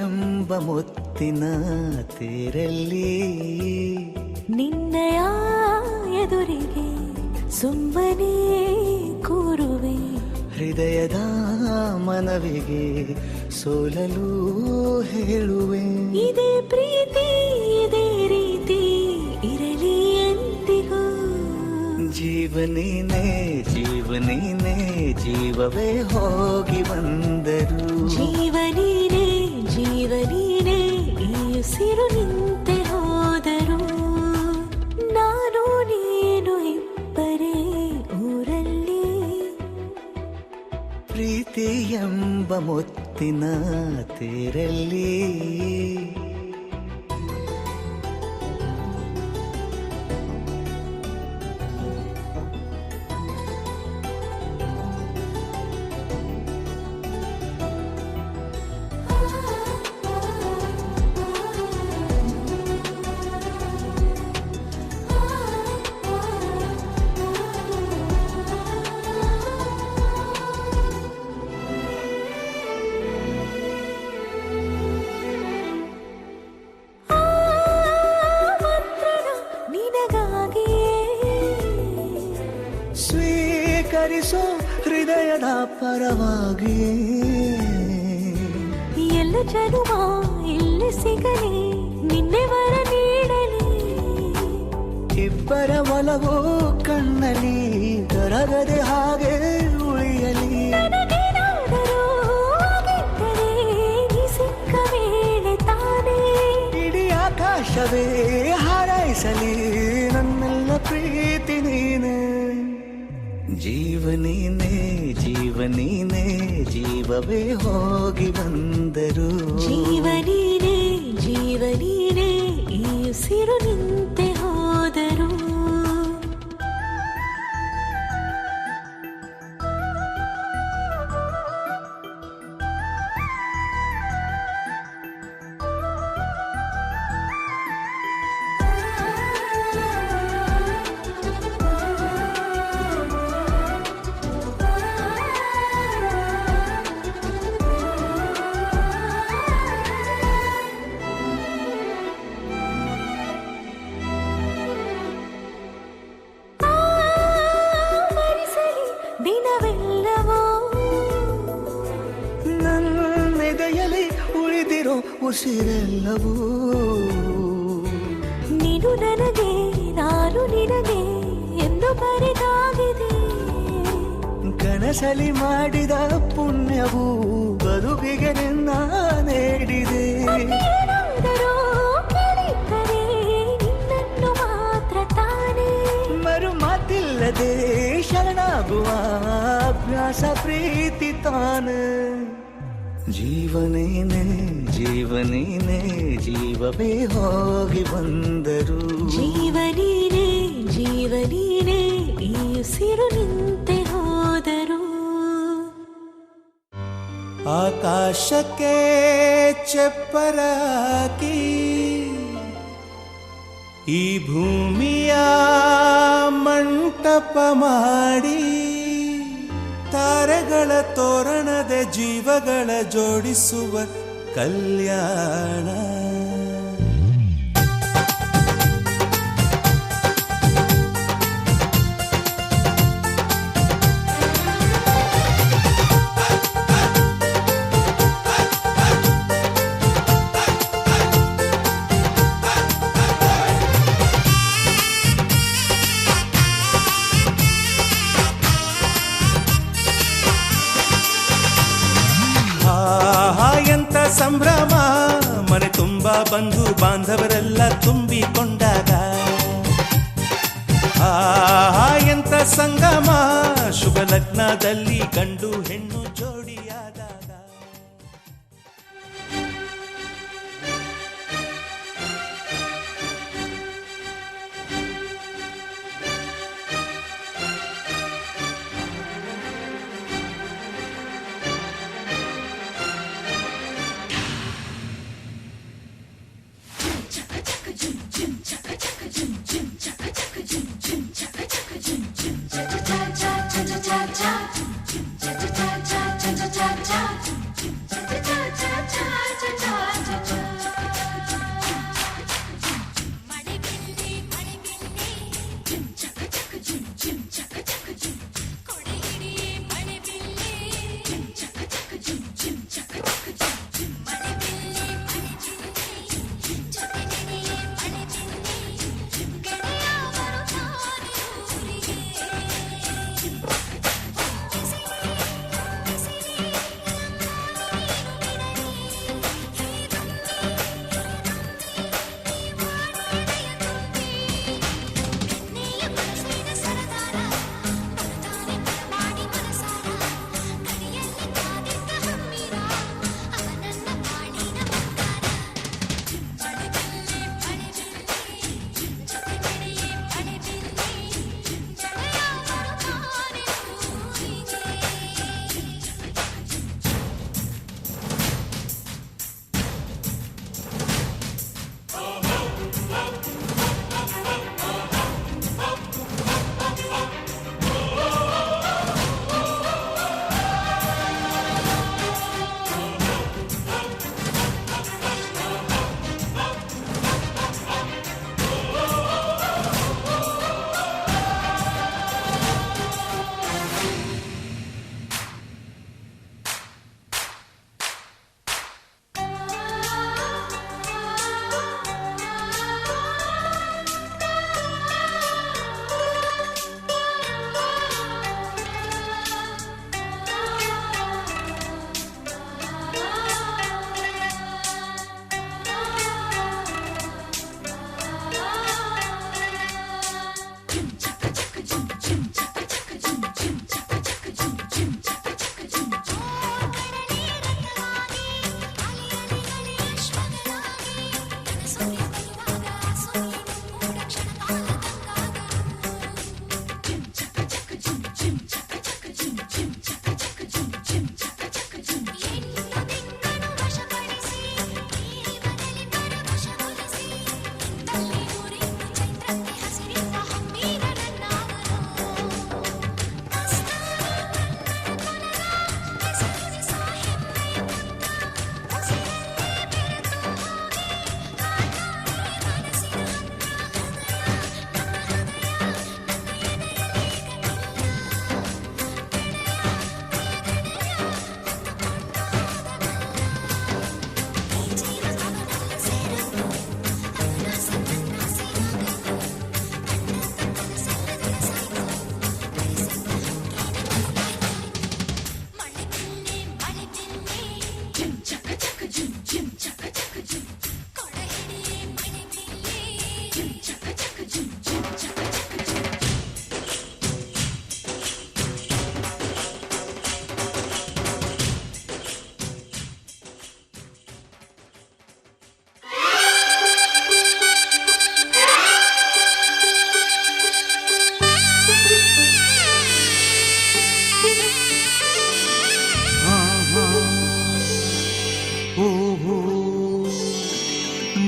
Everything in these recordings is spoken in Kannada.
ಎಂಬ ಮುತ್ತಿನ ತೇರಲ್ಲಿ ನಿನ್ನಯ ಎದುರಿಗೆ ಸುಮ್ಮನೆ ಕೂರುವೆ, ಹೃದಯದ ಮನವಿಗೆ ಸೋಲಲು ಹೇಳುವೆ. ಇದೇ ಪ್ರೀತಿ ಇದೇ ರೀತಿ ಇರಲಿ ಎಂದಿಗೂ. ಜೀವನೇನೆ ಜೀವನೇನೆ ಜೀವವೇ ಹೋಗಿ ಬಂದರು. ಜೀವನೀನೇ ಜೀವನೀನೇ ಈ ಉಸಿರು ನಿಂತೆ ಹೋದರು. ನಾನು ನೀನು ಇಬ್ಬರೇ ಊರಲ್ಲಿ. ಪ್ರೀತಿ ಎಂಬ ಮುತ್ತಿನ ತೇರಲ್ಲಿ ಸ್ವೀಕರಿಸೋ ಹೃದಯದ ಪರವಾಗಿ. ಎಲ್ಲ ಜನುಮ ಇಲ್ಲಿ ಸಿಗಲಿ, ನಿನ್ನೆ ವರ ನೀಡಲಿ. ಇಬ್ಬರ ಒಲವು ಕಣ್ಣಲ್ಲಿ ಕರಗದೆ ಹಾಗೆ ಉಳಿಯಲಿ. ಸಿಕ್ಕ ವೇಳೆ ತಾನೇ ಇಡೀ ಆಕಾಶವೇ ಹಾರೈಸಲಿ ನನ್ನೆಲ್ಲ ಪ್ರೀತಿ ನೀನೆ. ಜೀವನೀನೇ ಜೀವನೀನೇ ಜೀವವೇ ಹೋಗಿ ಬಂದರು. ಜೀವನೀನೇ ಜೀವನೀನೇ ಈ ಉಸಿರು ನಿಂತೆ ಹೋದರು. ದಿನವೆಲ್ಲವೋ ನನ್ನೆದೆಯಲ್ಲಿ ಉಳಿದಿರೋ ಉಸಿರೆಲ್ಲವೂ ನೀನು ನನಗೆ ನಾನು ನಿನಗೆ ಎಂದು ಬರೆದಾಗಿದೆ. ಕನಸಲಿ ಮಾಡಿದ ಪುಣ್ಯವು ಬದುಕಿಗೆ ನಿನ್ನ ನೀಡಿದೆ. ನಿನ್ನನ್ನು ಮಾತ್ರ ತಾನೇ ಮರು ಮಾತಿಲ್ಲದೆ ಶರಣಾಗುವ ಅಭ್ಯಾಸ ಪ್ರೀತಿ ತಾನೆ. ಜೀವನೇನೆ ಜೀವನೇನೆ ಜೀವವೇ ಹೋಗಿ ಬಂದರು. ಜೀವನೀನೇ ಜೀವನೀನೇ ಈ ಉಸಿರು ನಿಂತೆ ಹೋದರು. ಆಕಾಶಕ್ಕೆ ಚಪ್ಪರ ಹಾಕಿ ಈ ಭೂಮಿಯ ಮಂಟಪ ಮಾಡಿ ತಾರೆಗಳ ತೋರಣದ ಜೀವಗಳ ಜೋಡಿಸುವ ಕಲ್ಯಾಣ. ಎಂತ ಸಂಭ್ರಮ, ಮನೆ ತುಂಬ ಬಂಧು ಬಾಂಧವರೆಲ್ಲ ತುಂಬಿಕೊಂಡಾಗ. ಎಂತ ಸಂಗಮ, ಶುಭ ಲಗ್ನದಲ್ಲಿ ಗಂಡು ಹೆಣ್ಣು ಜೋಡಿಯಾದಾಗ. cha cha cha cha cha cha cha cha cha cha cha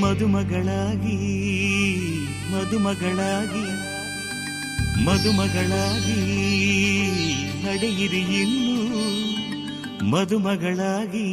ಮದುಮಗಳಾಗಿ ಮದುಮಗಳಾಗಿ ಮದುಮಗಳಾಗಿ ನಡೆಯಿರಿ ಇನ್ನು ಮದುಮಗಳಾಗಿ.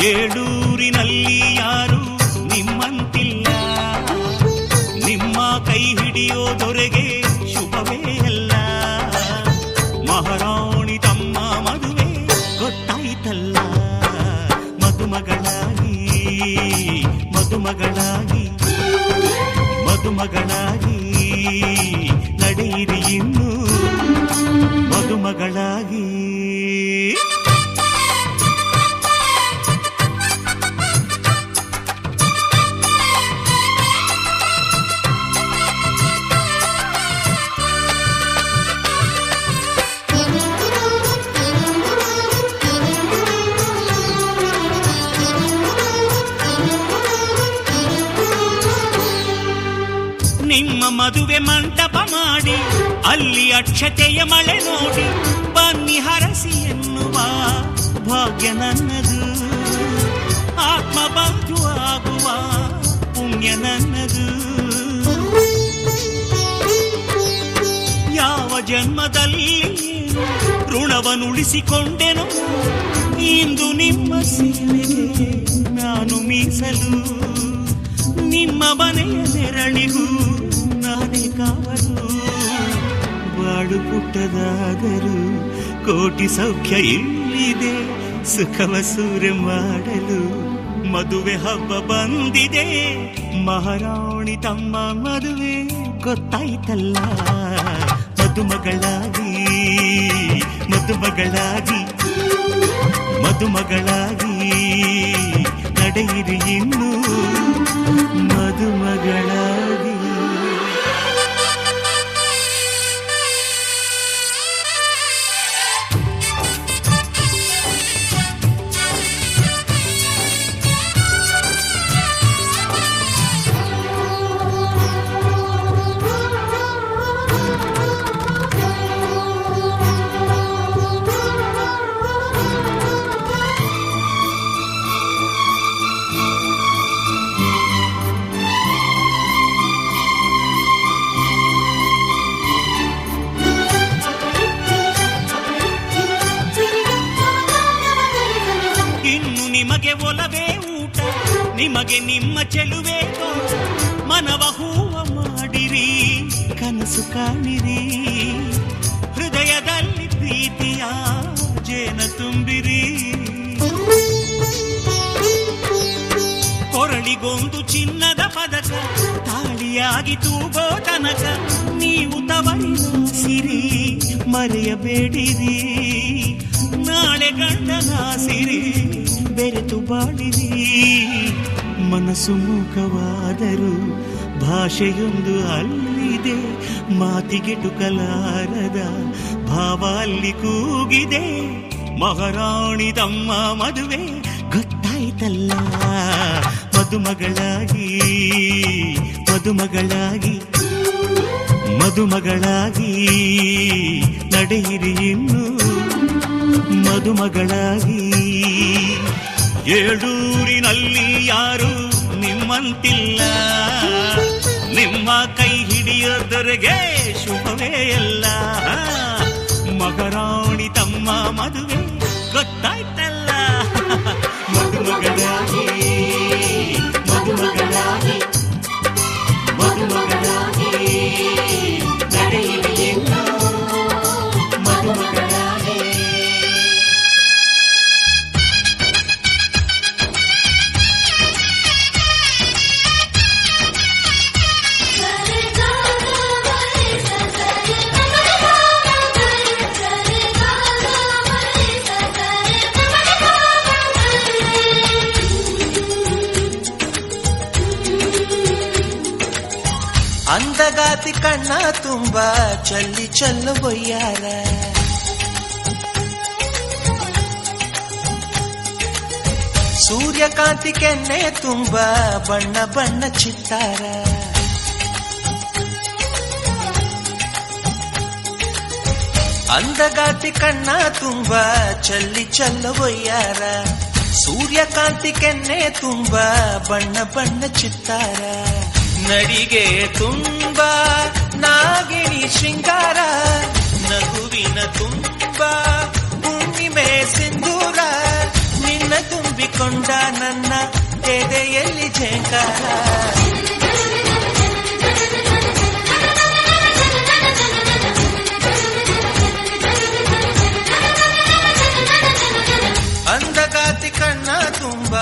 ಏಳೂರಿನಲ್ಲಿ ಯಾರು ನಿಮ್ಮಂತಿಲ್ಲ, ನಿಮ್ಮ ಕೈ ಹಿಡಿಯೋದೊರೆಗೆ ಶುಭವೇ ಅಲ್ಲ. ಮಹಾರಾಣಿ ತಮ್ಮ ಮದುವೆ ಗೊತ್ತಾಯ್ತಲ್ಲ, ಮದುಮಗಳಾಗಿ ಮದುಮಗಳಾಗಿ ಮದುಮಗಳಾಗಿ ನಡೆಯಿರಿ ಇನ್ನು ಮದುಮಗಳಾಗಿ. ನಿಮ್ಮ ಮದುವೆ ಮಂಟಪ ಮಾಡಿ ಅಲ್ಲಿ ಅಕ್ಷತೆಯ ಮಳೆ ನೋಡಿ ಬನ್ನಿ ಹರಸಿ ಎನ್ನುವ ಭಾಗ್ಯ ನನ್ನದು. ಆತ್ಮಬಂಧು ಆಗುವ ಪುಣ್ಯ ನನ್ನದು. ಯಾವ ಜನ್ಮದಲ್ಲಿ ಋಣವನ್ನುಳಿಸಿಕೊಂಡೆನೋ ಇಂದು ನಿಮ್ಮ ಸೇವೆಗೆ ನಾನು ಮೀಸಲು. ನಿಮ್ಮ ಮನೆಯ ನೆರಳಿಗೂ ನಾನೇ ಕಾವಲು. ಬಾಳು ಪುಟ್ಟದಾದರೂ ಕೋಟಿ ಸೌಖ್ಯ ಇಲ್ಲಿದೆ, ಸುಖವ ಸೂರೆ ಮಾಡಲು ಮದುವೆ ಹಬ್ಬ ಬಂದಿದೆ. ಮಹಾರಾಣಿ ತಮ್ಮ ಮದುವೆ ಗೊತ್ತಾಯ್ತಲ್ಲ, ಮದುಮಗಳಾಗಿ ಮದುಮಗಳಾಗಿ ಮದುಮಗಳಾಗಿ ನಡೆಯಿರಿ ಇನ್ನು ಮದುಮಗಳಾಗಿ. ನಿಮಗೆ ಒಲವೇ ಊಟ, ನಿಮಗೆ ನಿಮ್ಮ ಚೆಲುವೆ ತೋಟ. ಮನವ ಹೂವ ಮಾಡಿರಿ, ಕನಸು ಕಾಣಿರಿ, ಹೃದಯದಲ್ಲಿ ಪ್ರೀತಿಯ ಜೇನ ತುಂಬಿರಿ. ಕೊರಳಿಗೊಂದು ಚಿನ್ನದ ಪದಕ ತಾಳಿಯಾಗಿ ತೂಗೋ ತನಕ ನೀವು ತವರಿನ ಸಿರಿ ಮರೆಯಬೇಡಿರಿ. ನಾಳೆ ಗಂಡನ ಸಿರಿ ಬೆರೆತು ಬಾಳಿರಿ. ಮನಸ್ಸು ಮೂಕವಾದರೂ ಭಾಷೆಯೊಂದು ಅಲ್ಲಿದೆ, ಮಾತಿಗೆಟುಕಲಾರದ ಭಾವ ಅಲ್ಲಿ ಕೂಗಿದೆ. ಮಹಾರಾಣಿ ತಮ್ಮ ಮದುವೆ ಗೊತ್ತಾಯ್ತಲ್ಲ, ಮದುಮಗಳಾಗಿ ಮದುಮಗಳಾಗಿ ಮದುಮಗಳಾಗಿ ನಡೆಯಿರಿ ಇನ್ನು ಮದುಮಗಳಾಗಿ. ಏಳೂರಿನಲ್ಲಿ ಯಾರು ನಿಮ್ಮಂತಿಲ್ಲ, ನಿಮ್ಮ ಕೈ ಹಿಡಿಯೋದೊರೆಗೆ ಶುಭವೇ ಅಲ್ಲ. ಮಹಾರಾಣಿ ತಮ್ಮ ಮದುವೆ ಗೊತ್ತಾಯ್ತಲ್ಲ, ಮದುಮಗಳಾಗಿ ಮದುಮಗಳಾಗಿ ಮದುಮಗಳಾಗಿ ನಡೆಯಿರಿ ಇನ್ನು ಮದುಮಗಳಾಗಿ. ಅಂದಗಾತಿ ಕಣ್ಣ ತುಂಬ ಚಲ್ಲಿ ಚೆಲ್ಲುವಯ್ಯಾರ ಸೂರ್ಯಕಾಂತಿ ಕೆನ್ನೆ ತುಂಬ ಬಣ್ಣ ಬಣ್ಣ ಚಿತ್ತಾರ ಅಂದಗಾತಿ ಕಣ್ಣ ತುಂಬ ಚಲ್ಲಿ ಚೆಲ್ಲುವಯ್ಯಾರ ಸೂರ್ಯಕಾಂತಿ ಕೆನ್ನೆ ತುಂಬ ಬಣ್ಣ ಬಣ್ಣ ಚಿತ್ತಾರ ನಡಿಗೆ ತುಂಬ ನಾಗಿಣಿ ಶೃಂಗಾರ ನಗುವಿನ ತುಂಬ ಹುಣ್ಣಿಮೆ ಸಿಂಧೂರ ನಿನ್ನ ತುಂಬಿಕೊಂಡ ನನ್ನ ಎದೆಯಲ್ಲಿ ಝೇಂಕಾರ ಅಂದಗಾತಿ ಕಣ್ಣ ತುಂಬ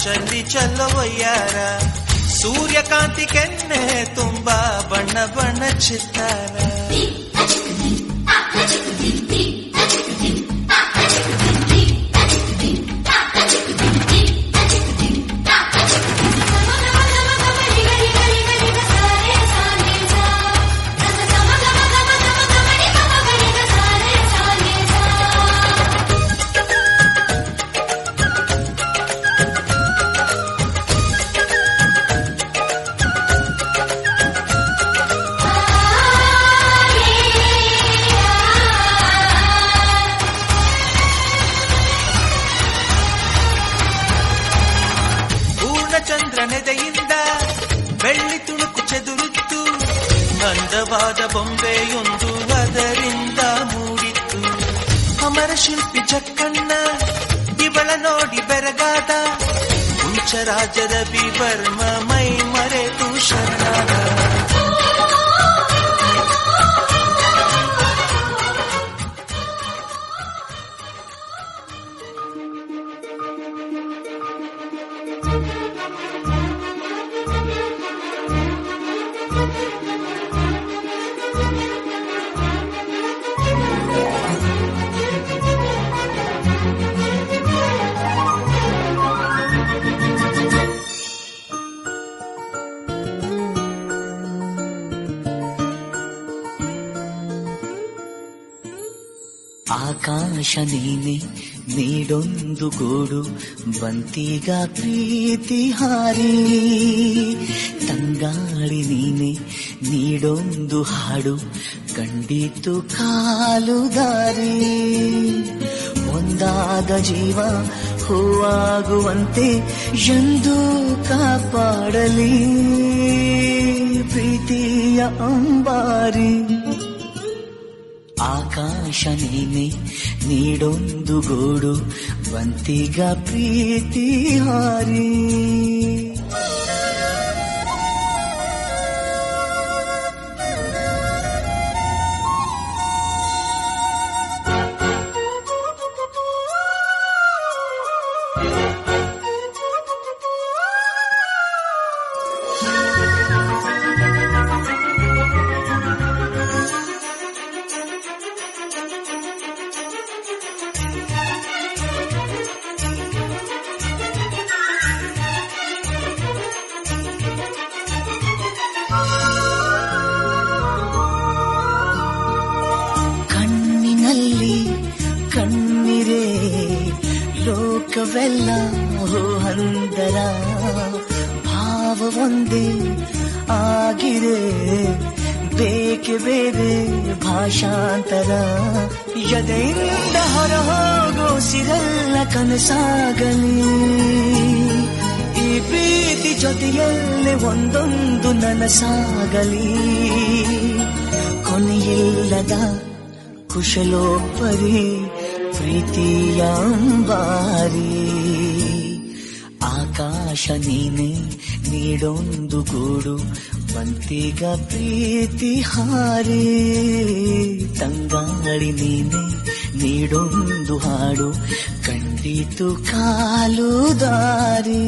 ಚಲ್ಲಿ ಚೆಲ್ಲುವಯ್ಯಾರ ಸೂರ್ಯಕಾಂತಿ ಕೆನ್ನೆ ತುಂಬ ಬಣ್ಣ ಬಣ್ಣ ಚಿತ್ತಾರ ಚಂದ್ರನೆದೆಯಿಂದ ಬೆಳ್ಳಿ ತುಣುಕು ಚೆದುರುತ್ತು ಅಂದವಾದ ಬೊಂಬೆಯೊಂದು ಅದರಿಂದ ಮೂಡಿತ್ತು ಅಮರ ಶಿಲ್ಪಿ ಜಕ್ಕಣ್ಣ ಇವಳ ನೋಡಿ ಬೆರಗಾದ ಹುಂಚರಾಜದ ಬಿಬರ್ಮ ಮೈ ಮರೆತು ಶರಣಾದ ಆಕಾಶ ನೀನೆ ನೀಡೊಂದು ಗೂಡು ಬಂತೀಗ ಪ್ರೀತಿ ಹಾರಿ ತಂಗಾಳಿ ನೀನೆ ನೀಡೊಂದು ಹಾಡು ಕಂಡಿತು ಕಾಲು ದಾರಿ ಒಂದಾದ ಜೀವ ಹೂವಾಗುವಂತೆ ಎಂದು ಕಾಪಾಡಲಿ ಪ್ರೀತಿಯ ಅಂಬಾರಿ ಆಕಾಶ ನೀನೆ ನೀಡೊಂದು ಗೂಡು ಬಂತೀಗ ಪ್ರೀತಿ ಹಾರಿ ಕಣ್ಣಿರೆ ಲೋಕವೆಲ್ಲ ಹಂದರ ಭಾವ ಒಂದೇ ಆಗಿದೆ ಬೇಕೆ ಬೇರೆ ಭಾಷಾಂತರ ಎದೆಯಿಂದ ಹೊರ ಹೋಗೋ ಸಿರಲ್ಲ ಕನಸಾಗಲಿ ಈ ಪ್ರೀತಿ ಜೊತೆಯಲ್ಲೇ ಒಂದೊಂದು ನನಸಾಗಲಿ ಕೊನೆಯಿಲ್ಲದ ಕುಶಲೋಪರಿ ಪ್ರೀತಿಯ ಅಂಬಾರಿ ಆಕಾಶ ನೀನೆ ನೀಡೊಂದು ಗೂಡು ಬಂತೀಗ ಪ್ರೀತಿ ಹಾರಿ ತಂಗಾಳಿ ನೀನೆ ನೀಡೊಂದು ಹಾಡು ಕಂಡಿತು ಕಾಲು ದಾರಿ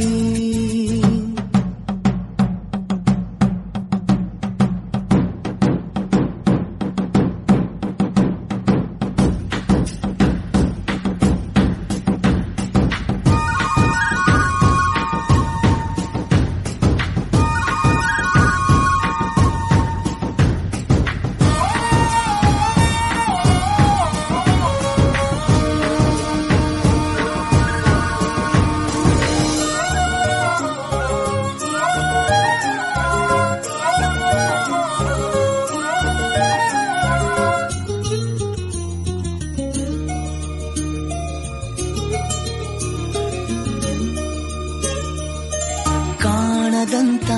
ಕಾದಂತ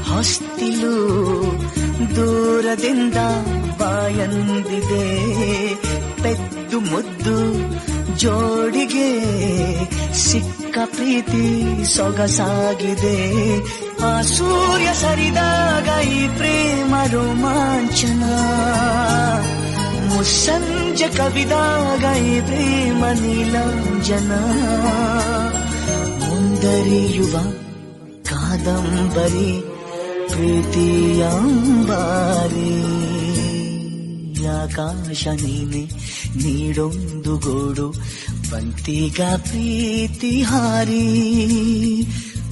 ಹೊಸ್ತಿಲು ದೂರದಿಂದ ಬಾಯಂದಿದೆ ಪೆದ್ದು ಮುದ್ದು ಜೋಡಿಗೆ ಸಿಕ್ಕ ಪ್ರೀತಿ ಸೊಗಸಾಗಿದೆ ಆ ಸೂರ್ಯ ಸರಿದಾಗ ಈ ಪ್ರೇಮ ರೋಮಾಂಚನ ಮುಸ್ಸಂಜೆ ಕವಿದಾಗ ಈ ಪ್ರೇಮ ನೀಲಾಂಜನ ಮುಂದರಿಯುವ ಕಾದಂಬರಿ ಪ್ರೀತಿಯಂಬಾರಿ ಆಕಾಶ ನೀನೆ ನೀಡೊಂದು ಗೋಡು ಬಂತೀಗ ಪ್ರೀತಿ ಹಾರಿ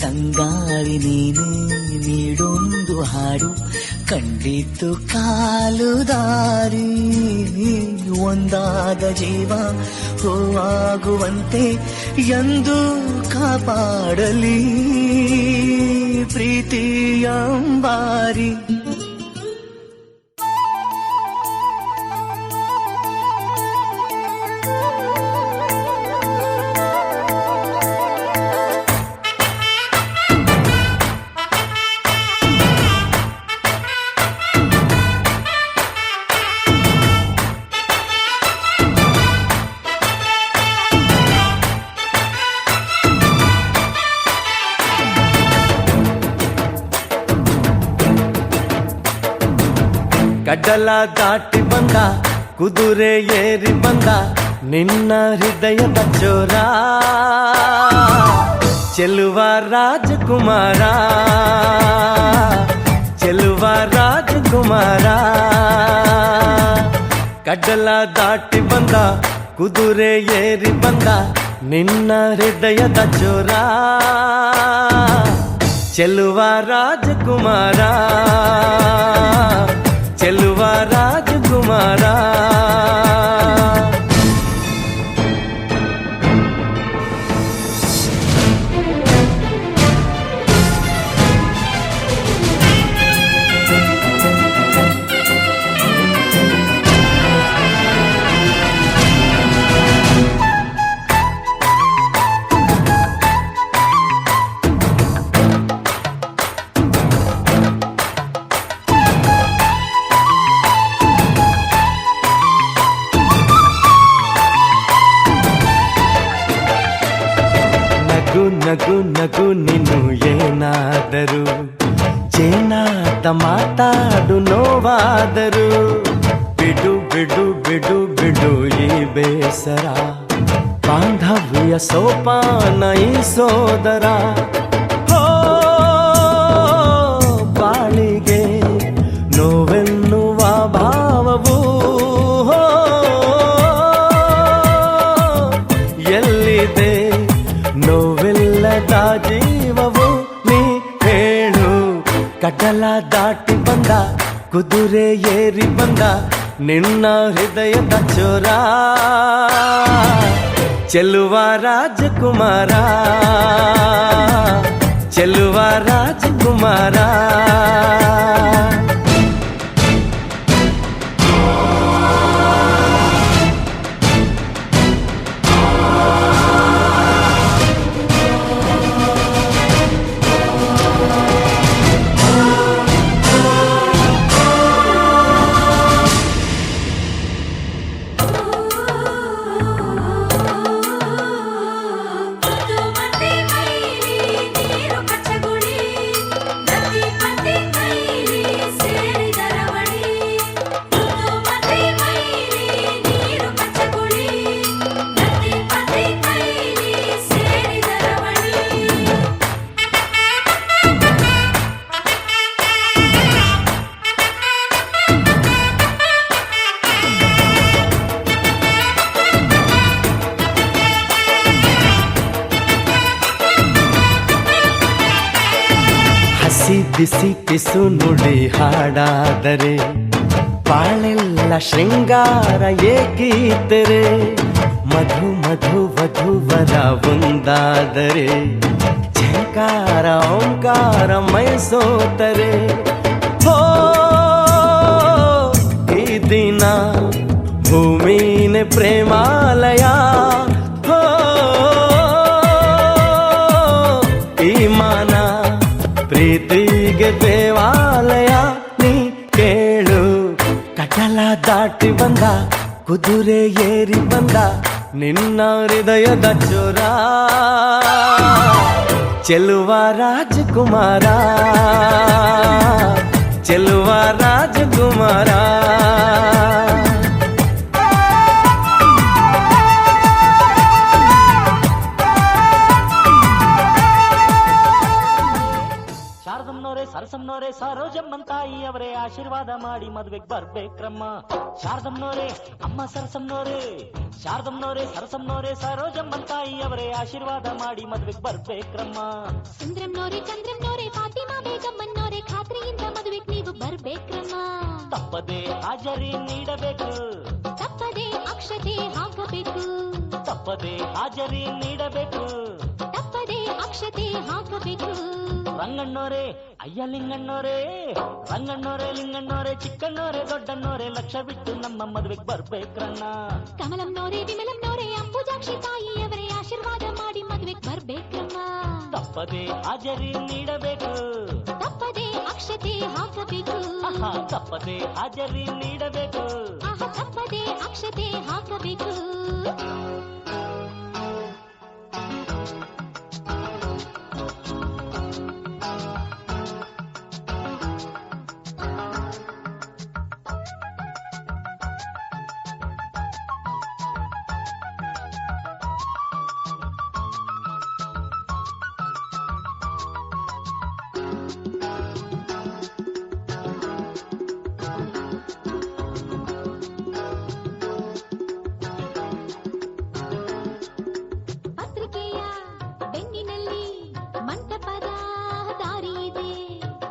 ತಂಗಾಳಿ ನೀನೆ ನೀಡೊಂದು ಹಾಡು ಕಂಡಿತು ಕಾಲು ದಾರಿ ಒಂದಾದ ಜೀವ ಹೂವಾಗುವಂತೆ ಎಂದು ಕಾಪಾಡಲಿ ಪ್ರೀತಿಯಂಬಾರಿ ಕಡಲ ದಾಟಿ ಬಂದ ಕುದುರೆ ಏರಿ ಬಂದ ನಿನ್ನ ಹೃದಯದ ಚೋರ ಚೆಲುವ ರಾಜಕುಮಾರ ಚೆಲುವ ರಾಜಕುಮಾರ ಕಡಲ ದಾಟಿ ಬಂದ ಕುದುರೆ ಏರಿ ಬಂದ ನಿನ್ನ ಹೃದಯದ ಚೋರ ಚೆಲುವ ರಾಜಕುಮಾರ ಚೆಲುವ ರಾಜಕುಮಾರ ನಗು ನಗು ನೀನು ಏನಾದರೂ ಚೇನಾದ ಮಾತಾಡು ನೋವಾದರು ಬಿಡು ಬಿಡು ಬಿಡು ಬಿಡು ಈ ಬೇಸರ ಬಾಂಧವ್ಯ ಸೋಪಾನ ಈ ಸೋದರ ಹೋ ಬಾಳಿಗೆ ನೋವೆನ್ನುವ ಭಾವವು ಎಲ್ಲಿದೆ ನೋವಿಲ್ಲದ ಜೀವವು ನೀ ಹೇಳು ಕಡಲ ದಾಟಿ ಬಂದ ಕುದುರೆ ಏರಿ ಬಂದ ನಿನ್ನ ಹೃದಯದ ಚೋರ ಚೆಲುವ ರಾಜಕುಮಾರ ಚೆಲುವ ರಾಜಕುಮಾರ ಬಿಸಿ ಪಿಸು ನುಡಿ ಹಾಡಾದರೆ ಬಾಳೆಲ್ಲ ಶೃಂಗಾರ ಏಕೀತರೆ ಮಧು ಮಧು ವಧುವರ ಒಂದಾದರೆ ಝಂಕಾರ ಓಂಕಾರ ಮೈಸೋತರೆ ಹೋ ಈ ದಿನ ಭೂಮಿನೇ ಪ್ರೇಮಾಲಯ ಹೋ ಈ ಮಾನ ಹೇಗೆ ದೇವಾಲಯ ನೀ ಕೇಳು. ಕಟಲ ದಾಟಿ ಬಂದ ಕುದುರೆ ಏರಿ ಬಂದ ನಿನ್ನ ಹೃದಯದ ಚೋರ, ಚೆಲುವ ರಾಜಕುಮಾರ, ಚೆಲುವ ರಾಜಕುಮಾರ. ಶಾರದಮ್ಮನವರೇ ಸರಸಮ್ಮನವರೇ ಸರೋಜಮ್ಮನ್ ತಾಯಿ ಅವರೇ ಆಶೀರ್ವಾದ ಮಾಡಿ ಮದ್ವೆಗ್ ಬರ್ಬೇಕ್ರಮ್ಮ. ಶಾರದಮ್ಮನವರೇ ಅಮ್ಮ ಸರಸಮ್ಮನವರೇ, ಶಾರದಮ್ಮನವರೇ ಸರಸಮ್ಮನವರೇ ಸರೋಜಮ್ಮನ್ ತಾಯಿ ಅವರೇ ಆಶೀರ್ವಾದ ಮಾಡಿ ಮದ್ವೆಗ್ ಬರ್ಬೇಕ್ರಮ್ಮ. ಸುಂದ್ರಮ್ನೋರೆ ಚಂದ್ರಮ್ನೋರೆ ಫಾತಿಮಾ ಬೇಗಮ್ಮನೋರೆ ಖಾತ್ರಿಯಿಂದ ಮದುವೆಗೆ ನೀವು ಬರ್ಬೇಕ್ರಮ್ಮ. ತಪ್ಪದೆ ಹಾಜರಿ ನೀಡಬೇಕು, ತಪ್ಪದೆ ಅಕ್ಷತೆ ಹಾಕಬೇಕು, ತಪ್ಪದೆ ಹಾಜರಿ ನೀಡಬೇಕು, ತಪ್ಪದೆ ಅಕ್ಷತೆ ಹಾಕಬೇಕು. ರಂಗಣ್ಣೋರೇ ಅಯ್ಯ ಲಿಂಗಣ್ಣೋರೇ, ರಂಗಣ್ಣೋರೇ ಲಿಂಗಣ್ಣೋರೇ ಚಿಕ್ಕಣ್ಣೋರೇ ದೊಡ್ಡಣ್ಣೋರೇ ಲಕ್ಷ ಬಿಟ್ಟು ನಮ್ಮ ಮದ್ವೆಗ್ ಬರ್ಬೇಕ್ರಣ್ಣ. ಕಮಲಮ್ನೋರೆ ವಿಮಲಮ್ನೋರೆ ಅಂಬುಜಾಕ್ಷಿ ತಾಯಿಯವರೇ ಆಶೀರ್ವಾದ ಮಾಡಿ ಮದ್ವೆಗೆ ಬರ್ಬೇಕ್ರಮ್ಮ. ತಪ್ಪದೆ ಹಾಜರಿ ನೀಡಬೇಕು, ತಪ್ಪದೆ ಅಕ್ಷತೆ ಹಾಕಬೇಕು, ತಪ್ಪದೆ ಹಾಜರಿ ನೀಡಬೇಕು, ತಪ್ಪದೆ ಅಕ್ಷತೆ ಹಾಕಬೇಕು.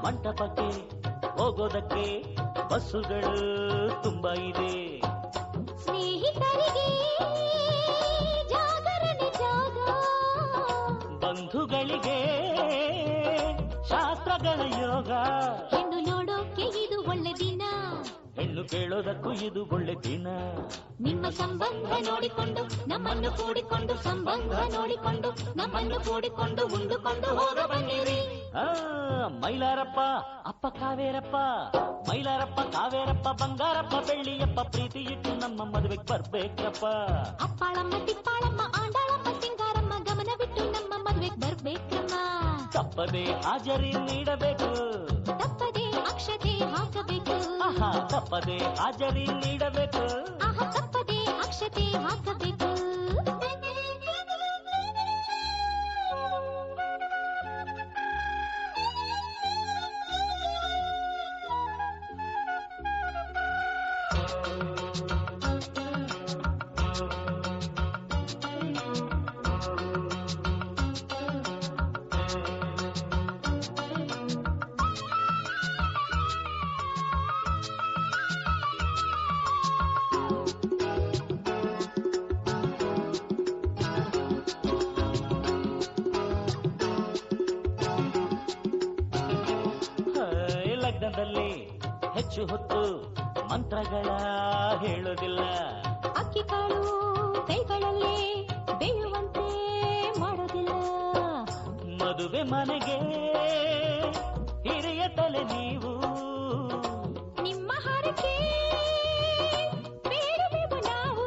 ಮಂಟಪಕ್ಕೆ ಹೋಗೋದಕ್ಕೆ ಬಸ್ಸುಗಳು ತುಂಬಾ ಇದೆ. ಸ್ನೇಹಿತರಿಗೆ ಜಾಗರಣೆ ಜಾಗ, ಬಂಧುಗಳಿಗೆ ಶಾಸ್ತ್ರಗಳ ಯೋಗ. ಹೆಣ್ಣು ನೋಡೋಕೆ ಇದು ಒಳ್ಳೆ ದಿನ, ಹೆಣ್ಣು ಕೇಳೋದಕ್ಕೂ ಇದು ಒಳ್ಳೆ ದಿನ. ನಿಮ್ಮ ಸಂಬಂಧ ನೋಡಿಕೊಂಡು ನಮ್ಮನ್ನು ಕೂಡಿಕೊಂಡು, ಸಂಬಂಧ ನೋಡಿಕೊಂಡು ನಮ್ಮನ್ನು ಕೂಡಿಕೊಂಡು ಉಂಡುಕೊಂಡು ಹೋಗ ಬನ್ನಿರಿ. ಮೈಲಾರಪ್ಪ ಅಪ್ಪ ಕಾವೇರಪ್ಪ, ಮೈಲಾರಪ್ಪ ಕಾವೇರಪ್ಪ ಬಂಗಾರಪ್ಪ ಬೆಳ್ಳಿಯಪ್ಪ ಪ್ರೀತಿ ಇಟ್ಟು ನಮ್ಮ ಮದುವೆಗೆ ಬರ್ಬೇಕಪ್ಪ. ಅಪ್ಪಾಳಮ್ಮ ತಿಪ್ಪಾಳಮ್ಮ ಆಂಡಾಳಮ್ಮ ಸಿಂಗಾರಮ್ಮ ಗಮನವಿಟ್ಟು ನಮ್ಮ ಮದುವೆಗೆ ಬರ್ಬೇಕಮ್ಮ. ತಪ್ಪದೆ ಹಾಜರಿ ನೀಡಬೇಕು, ತಪ್ಪದೆ ಅಕ್ಷತೆ ಹಾಕಬೇಕು, ತಪ್ಪದೆ ಹಾಜರಿ ನೀಡಬೇಕು, ತಪ್ಪದೆ ಅಕ್ಷತೆ ಹಾಕಬೇಕು. ಲಗ್ನದಲ್ಲಿ ಹೆಚ್ಚು ಹೊತ್ತು ಮಂತ್ರಗಳ ಹೇಳೋದಿಲ್ಲ, ಅಕ್ಕಿ ಕಾಳು ಕೈಗಳಲ್ಲೇ ಬೇಯುವಂತೆ ಮಾಡೋದಿಲ್ಲ. ಮದುವೆ ಮನೆಗೆ ಹಿರಿಯ ತಲೆ ನೀವು, ನಿಮ್ಮ ಹಾರಕ್ಕೆ ಬೇಡಬೇವು ನಾವು.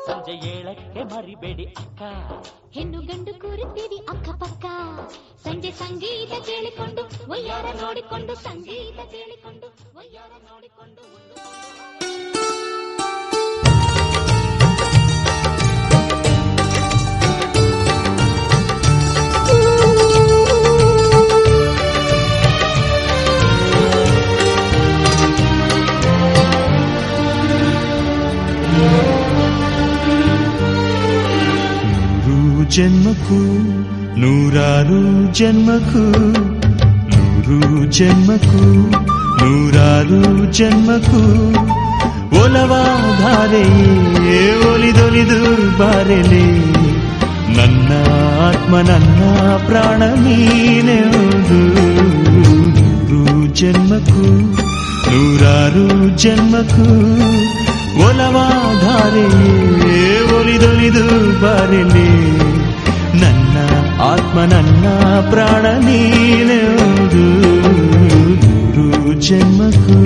ಸಂಜೆ 7ಕ್ಕೆ ಮರಿಬೇಡಿ ಅಕ್ಕ, ಹೆಣ್ಣು ಗಂಡು ಕೂರುತ್ತೀವಿ ಅಕ್ಕಪಕ್ಕ. ಸಂಜೆ ಸಂಗೀತ ಕೇಳಿಕೊಂಡು ಒಯ್ಯಾರ ನೋಡಿಕೊಂಡು, ಸಂಗೀತ ಕೇಳಿಕೊಂಡು ಒಯ್ಯಾರ ನೋಡಿಕೊಂಡು. ಜನ್ಮಕ್ಕೂ ನೂರಾರು ಜನ್ಮಕ್ಕೂ, ನೂರು ಜನ್ಮಕ್ಕೂ ನೂರಾರು ಜನ್ಮಕ್ಕೂ ಒಲವಾಧಾರೆಯೇ ಒಲಿದೊಲಿದು ಬಾರೆಲೆ. ನನ್ನ ಆತ್ಮ ನನ್ನ ಪ್ರಾಣ ನೀನೆಂದು. ನೂರು ಜನ್ಮಕ್ಕೂ ನೂರಾರು ಜನ್ಮಕ್ಕೂ ಒಲವಾಧಾರೆಯೇ ಒಲಿದೊಲಿದು ಬಾರೆಲೆ. ನನ್ನ ಆತ್ಮ ನನ್ನ ಪ್ರಾಣ ನೀನೆಂದು. ನೂರು ಜನ್ಮಕ್ಕೂ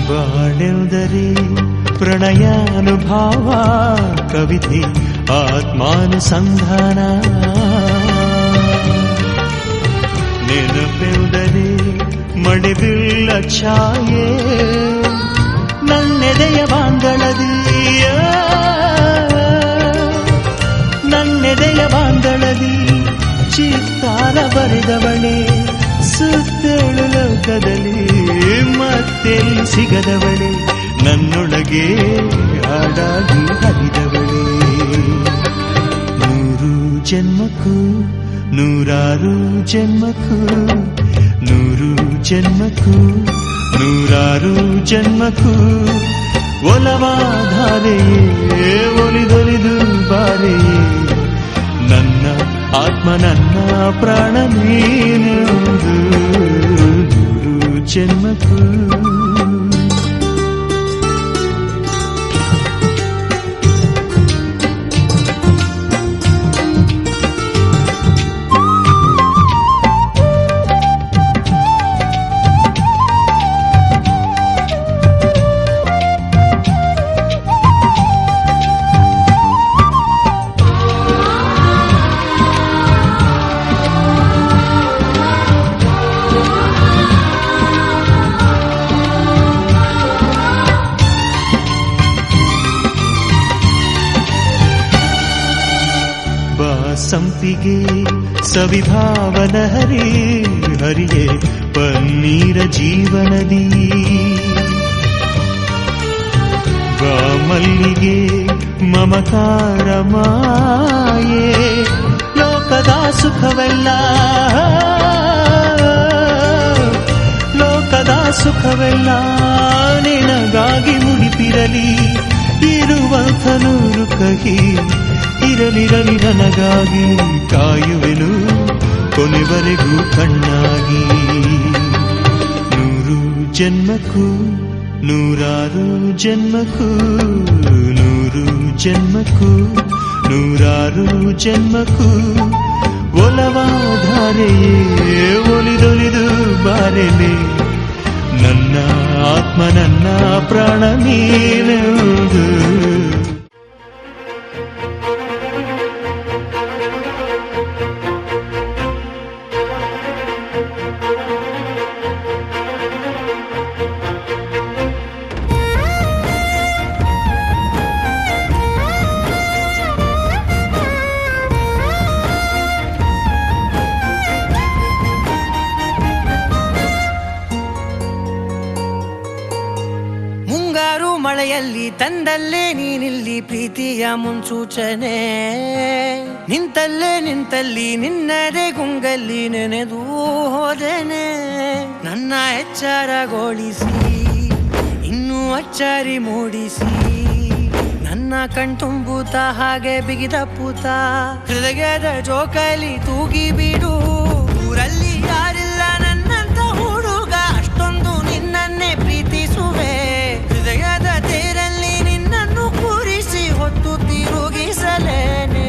ಬಾಳೆವುದರೆ ಪ್ರಣಯಾನುಭಾವ ಕವಿತೆ ಆತ್ಮಾನುಸಂಧಾನ ನೆನಪೆವುದರೆ ಮಳೆಬಿಲ್ಲ ಛಾಯೆ ನನ್ನೆದೆಯ ಬಾಂದಳದಿಯ ನನ್ನೆದೆಯ ಬಾಂದಳದಿ ಚಿತ್ತಾರ ಬರೆದವಳೆ ಸುತ್ತೇಳು ಲೋಕದಲ್ಲಿ ಮತ್ತೆಲ್ಲಿ ಸಿಗದವಳೆ ನನ್ನೊಳಗೆ ಹಾಡಾಗಿ ಹರಿದವಳೆ ನೂರು ಜನ್ಮಕ್ಕೂ ನೂರಾರು ಜನ್ಮಕ್ಕೂ ನೂರು ಜನ್ಮಕ್ಕೂ ನೂರಾರು ಜನ್ಮಕ್ಕೂ ಒಲವಾಧಾರೆಯೇ ಒಲಿದೊಲಿದು ಬಾರೆಯೇ ನನ್ನ ಆತ್ಮ ನನ್ನ ಪ್ರಾಣ ನೀನೆಂದು ನೂರು ಜನ್ಮಕ್ಕೂ ಸಂಪಿಗೆ ಸವಿಭಾವನ ಹರಿ ಹರಿಯೇ ಪನ್ನೀರ ಜೀವನದಿ ಮಲ್ಲಿಗೆ ಮಮಕಾರ ಮಾಯೆ ಲೋಕದ ಸುಖವೆಲ್ಲ ಲೋಕದ ಸುಖವೆಲ್ಲ ನಿನಗಾಗಿ ಮುಡಿಪಿರಲಿ ಇರುವಂಥ ನೂರು ಕಹಿ ಇರಲಿರಲಿ ನನಗಾಗಿ ಕಾಯುವೆನು ಕೊನೆವರೆಗೂ ಕಣ್ಣಾಗಿ ನೂರು ಜನ್ಮಕ್ಕೂ ನೂರಾರು ಜನ್ಮಕ್ಕೂ ನೂರು ಜನ್ಮಕ್ಕೂ ನೂರಾರು ಜನ್ಮಕ್ಕೂ ಒಲವಾಧಾರೆಯೇ ಒಲಿದೊಲಿದು ಬಾರೆಲೆ ನನ್ನ ಆತ್ಮ ನನ್ನ ಪ್ರಾಣ ನೀನೆಂದು ಮಳೆಯಲ್ಲಿ ತಂದಲ್ಲೇ ನೀನಿಲ್ಲಿ ಪ್ರೀತಿಯ ಮುನ್ಸೂಚನೆ ನಿಂತಲ್ಲೇ ನಿಂತಲ್ಲಿ ನಿನ್ನದೇ ಗುಂಗಲ್ಲಿ ನೆನೆದು ಹೋದೆನೆ ನನ್ನ ಎಚ್ಚರಗೊಳಿಸಿ ಇನ್ನೂ ಅಚ್ಚರಿ ಮೂಡಿಸಿ ನನ್ನ ಕಣ್ತುಂಬುತ್ತ ಹಾಗೆ ಬಿಗಿದ ಪೂತ ಹೃದಯದ ಜೋಕಾಲಿ ತೂಗಿ ಬಿಡು ಊರಲ್ಲಿ ಯಾರಿಲ್ಲ ನನ್ನಂತ ಹುಡುಗ ಅಷ್ಟೊಂದು ನಿನ್ನನ್ನೇ ಪ್ರೀತಿಸುವೆ ಹೃದಯದ ತೇರಲ್ಲಿ ನಿನ್ನನ್ನು ಕೂರಿಸಿ ಹೊತ್ತು ತಿರುಗಿಸಲೇನೆ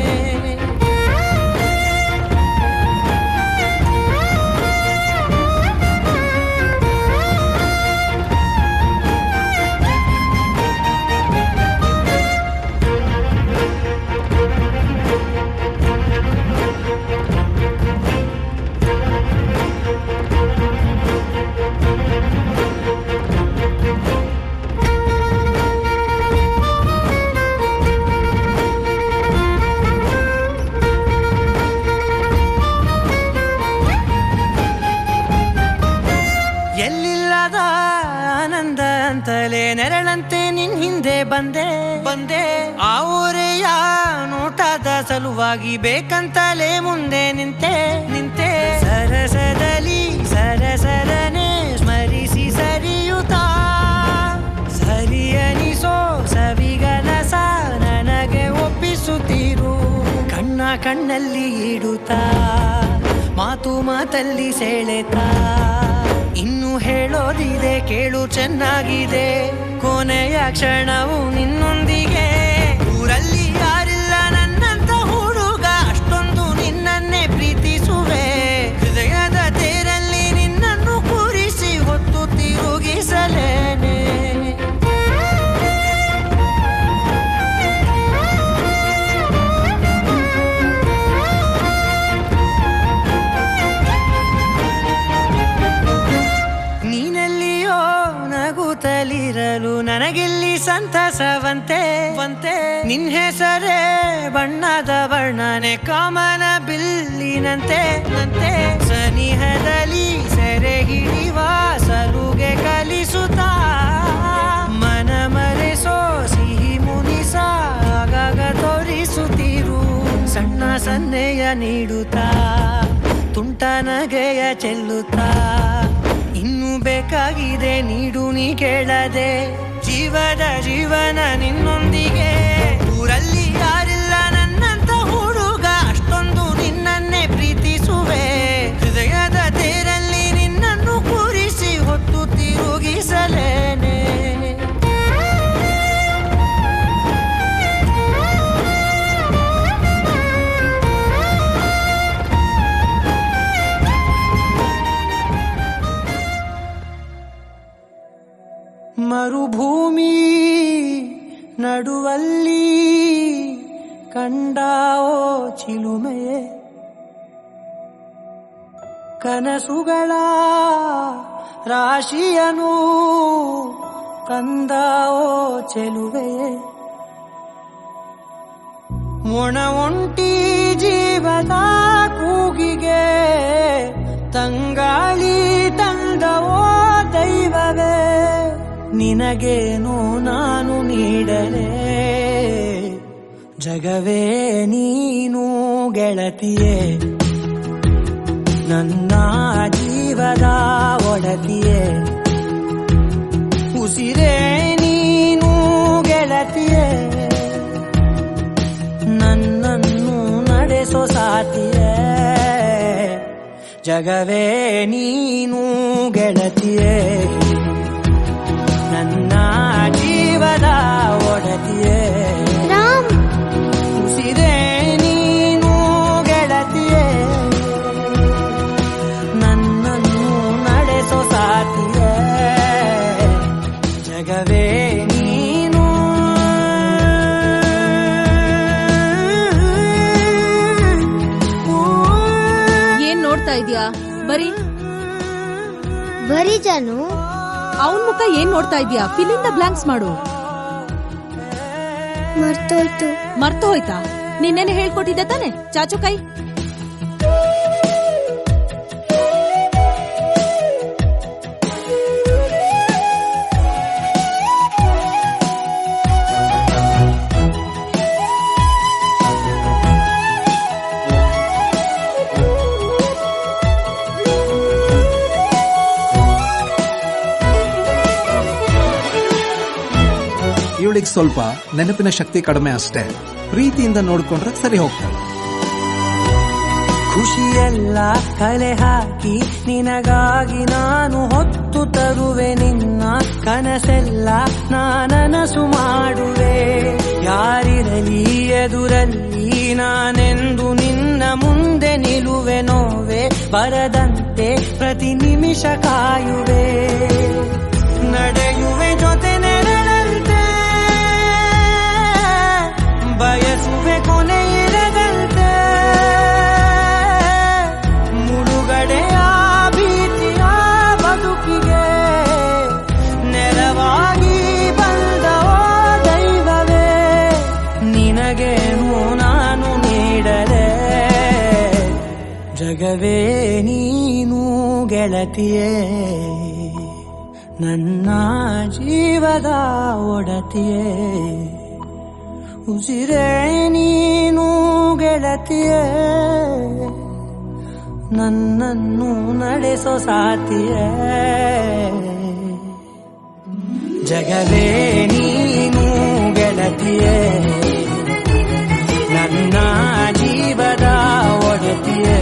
ಎಲ್ಲಿಲ್ಲದ ಆನಂದ ಅಂತಲೇ ನೆರಳಂತೆ ನಿನ್ನ ಹಿಂದೆ ಬಂದೆ ಆ ಊರೆಯ ನೋಟದ ಸಲುವಾಗಿ ಬೇಕಂತಲೇ ಮುಂದೆ ನಿಂತೆ ಸರಸರನೆ ಸ್ಮರಿಸಿ ಸರಿಯುತ್ತಾ ಸರಿಯನಿಸೋ ಸವಿಗನಸ ನನಗೆ ಒಪ್ಪಿಸುತ್ತೀರು ಕಣ್ಣಲ್ಲಿ ಇಡುತ್ತಾ ಮಾತಲ್ಲಿ ಸೆಳೆತಾ ಇನ್ನು ಹೇಳೋದಿದೆ ಕೇಳು ಚೆನ್ನಾಗಿದೆ ಕೊನೆಯ ಕ್ಷಣವು ನಿನ್ನೊಂದಿಗೆ ಊರಲ್ಲಿ ಯಾರಿಲ್ಲ ನನ್ನಂತ ಹುಡುಗ ಅಷ್ಟೊಂದು ನಿನ್ನನ್ನೇ ಪ್ರೀತಿಸುವೆ ಹೃದಯದ ತೇರಲ್ಲಿ ನಿನ್ನನ್ನು ಕೂರಿಸಿ ಹೊತ್ತು ತಿರುಗಿಸಲೇನೆ ನಗುತ್ತಲಿರಲು ನನಗಿಲ್ಲಿ ಸಂತಸವಂತೆ ನಿನ್ ಹೆಸರೇ ಬಣ್ಣದ ವರ್ಣನೆ ಕಾಮನ ಬಿಲ್ಲಿನಂತೆ ಸನಿಹದಲ್ಲಿ ಸೆರೆ ಹಿಡಿಯುವ ಸಲುಗೆ ಕಲಿಸುತ್ತಾ ಮನ ಮರೆಸೋ ಸಿಹಿ ಮುನಿಸ ಆಗಾಗ ತೋರಿಸುತ್ತೀರು ಸಣ್ಣ ಸನ್ನೆಯ ನೀಡುತ್ತಾ ತುಂಟ ನಗೆಯ ಚೆಲ್ಲುತ್ತಾ ಇನ್ನು ಬೇಕಾಗಿದೆ ನೀಡು ನೀ ಕೇಳದೆ ಜೀವನ ನಿನ್ನೊಂದಿಗೆ ಊರಲ್ಲಿ ಯಾರಿಲ್ಲ ನನ್ನಂತ ಹುಡುಗ ಅಷ್ಟೊಂದು ನಿನ್ನನ್ನೇ ಪ್ರೀತಿಸುವೆ ಹೃದಯದ ತೇರಲ್ಲಿ ನಿನ್ನನ್ನು ಕೂರಿಸಿ ಹೊತ್ತು ತಿರುಗಿಸಲೇನೆ ಮರುಭೂಮಿ ನಡುವಲ್ಲಿ ಕಂಡಾವೋ ಚಿಲುಮೆಯೇ ಕನಸುಗಳ ರಾಶಿಯನು ತಂದಾವೋ ಚೆಲುವೆಯೇ ಒಣ ಒಂಟಿ ಜೀವದ ಕೂಗಿಗೆ ತಂಗಾಳಿ ತಂದವೋ ದೈವವೇ ನಿನಗೇನು ನಾನು ನೀಡಲೇ ಜಗವೇ ನೀನು ಗೆಳತಿಯೇ ನನ್ನ ಜೀವದ ಒಡತಿಯೇ ಉಸಿರೇ ನೀನು ಗೆಳತಿಯೇ ನನ್ನನ್ನು ನಡೆಸೋ ಸಾತಿಯೇ ಜಗವೇ ನೀನು ಗೆಳತಿಯೇ ನನ್ನ ಜೀವದ ಒಡತಿಯೇ ಉಸಿರೇ ನೀನು ಗೆಳತಿಯೇ ನನ್ನನ್ನು ನಡೆಸೋ ಸಾತಿಯೇ ಜಗವೇ ನೀನು ಏನ್ ನೋಡ್ತಾ ಇದೀಯಾ ಬರೀ ಜಾನು ಅವನ್ ಮುಖ ಏನ್ ನೋಡ್ತಾ ಇದೀಯಾ ಫಿಲಿಂದ ಬ್ಲಾಂಕ್ಸ್ ಮಾಡು ಮರ್ತು ಹೋಯ್ತಾ ನಿನ್ನೇನೆ ಹೇಳ್ಕೊಟ್ಟಿದ್ದೆ ತಾನೆ ಚಾಚು ಕೈ ಇವಳಿಗೆ ಸ್ವಲ್ಪ ನೆನಪಿನ ಶಕ್ತಿ ಕಡಿಮೆ ಅಷ್ಟೇ ಪ್ರೀತಿಯಿಂದ ನೋಡ್ಕೊಂಡ್ರೆ ಸರಿ ಹೋಗ್ತಾಳೆ ಖುಷಿಯೆಲ್ಲ ಕಲೆ ಹಾಕಿ ನಿನಗಾಗಿ ನಾನು ಹೊತ್ತು ತರುವೆ ನಿನ್ನ ಕನಸೆಲ್ಲ ನಾನನಸು ಮಾಡುವೆ ಯಾರಿರಲಿ ಎದುರಲ್ಲಿ ನಾನೆಂದು ನಿನ್ನ ಮುಂದೆ ನಿಲುವೆ ನೋವೆ ಬರದಂತೆ ಪ್ರತಿ ನಿಮಿಷ ಕಾಯುವೆ ನಡೆಯುವೆ ಜೊತೆ ನೆರಳಂತೆ ಬಯಸುವೆ ಕೊನೆ ಇರದಂತೆ ಮುಳುಗಡೆಯ ಭೀತಿಯ ಬದುಕಿಗೆ ನೆರವಾಗಿ ಬಂದವೋ ದೈವವೇ ನಿನಗೇನು ನಾನು ನೀಡಲೆ ಜಗವೇ ನೀನು ಗೆಳತಿಯೇ ನನ್ನ ಜೀವದ ಒಡತಿಯೇ ಉಸಿರೇ ನೀನು ಗೆಳತಿಯೇ ನನ್ನನ್ನು ನಡೆಸೋ ಸಾತಿಯೇ ಜಗವೇ ನೀನು ಗೆಳತಿಯೇ ನನ್ನ ಜೀವದ ಒಡತಿಯೇ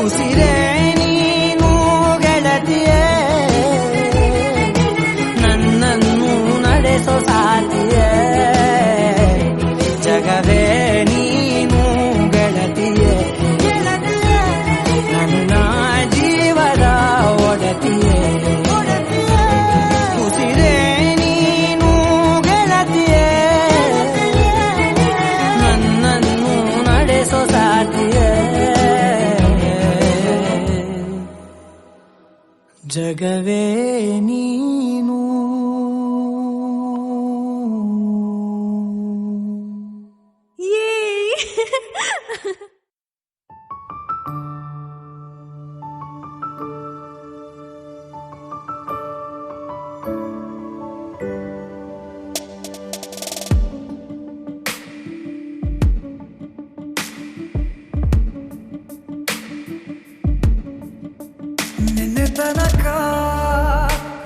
ಉಸಿರೇ ನೀನು ಗೆಳತಿಯೇ ನನ್ನನ್ನು ನಡೆಸೋ ಸಾತಿಯೇ ಜಗವೇ ನೀನು ಗೆಳತಿಯೇ ನನ್ನ ಜೀವದ ಒಡತಿಯೇ ಉಸಿರೇ ನೀನು ಗೆಳತಿಯೇ ನನ್ನನ್ನು ನಡೆಸೋ ಸಾತಿಯೇ ಜಗವೇ ನೀನು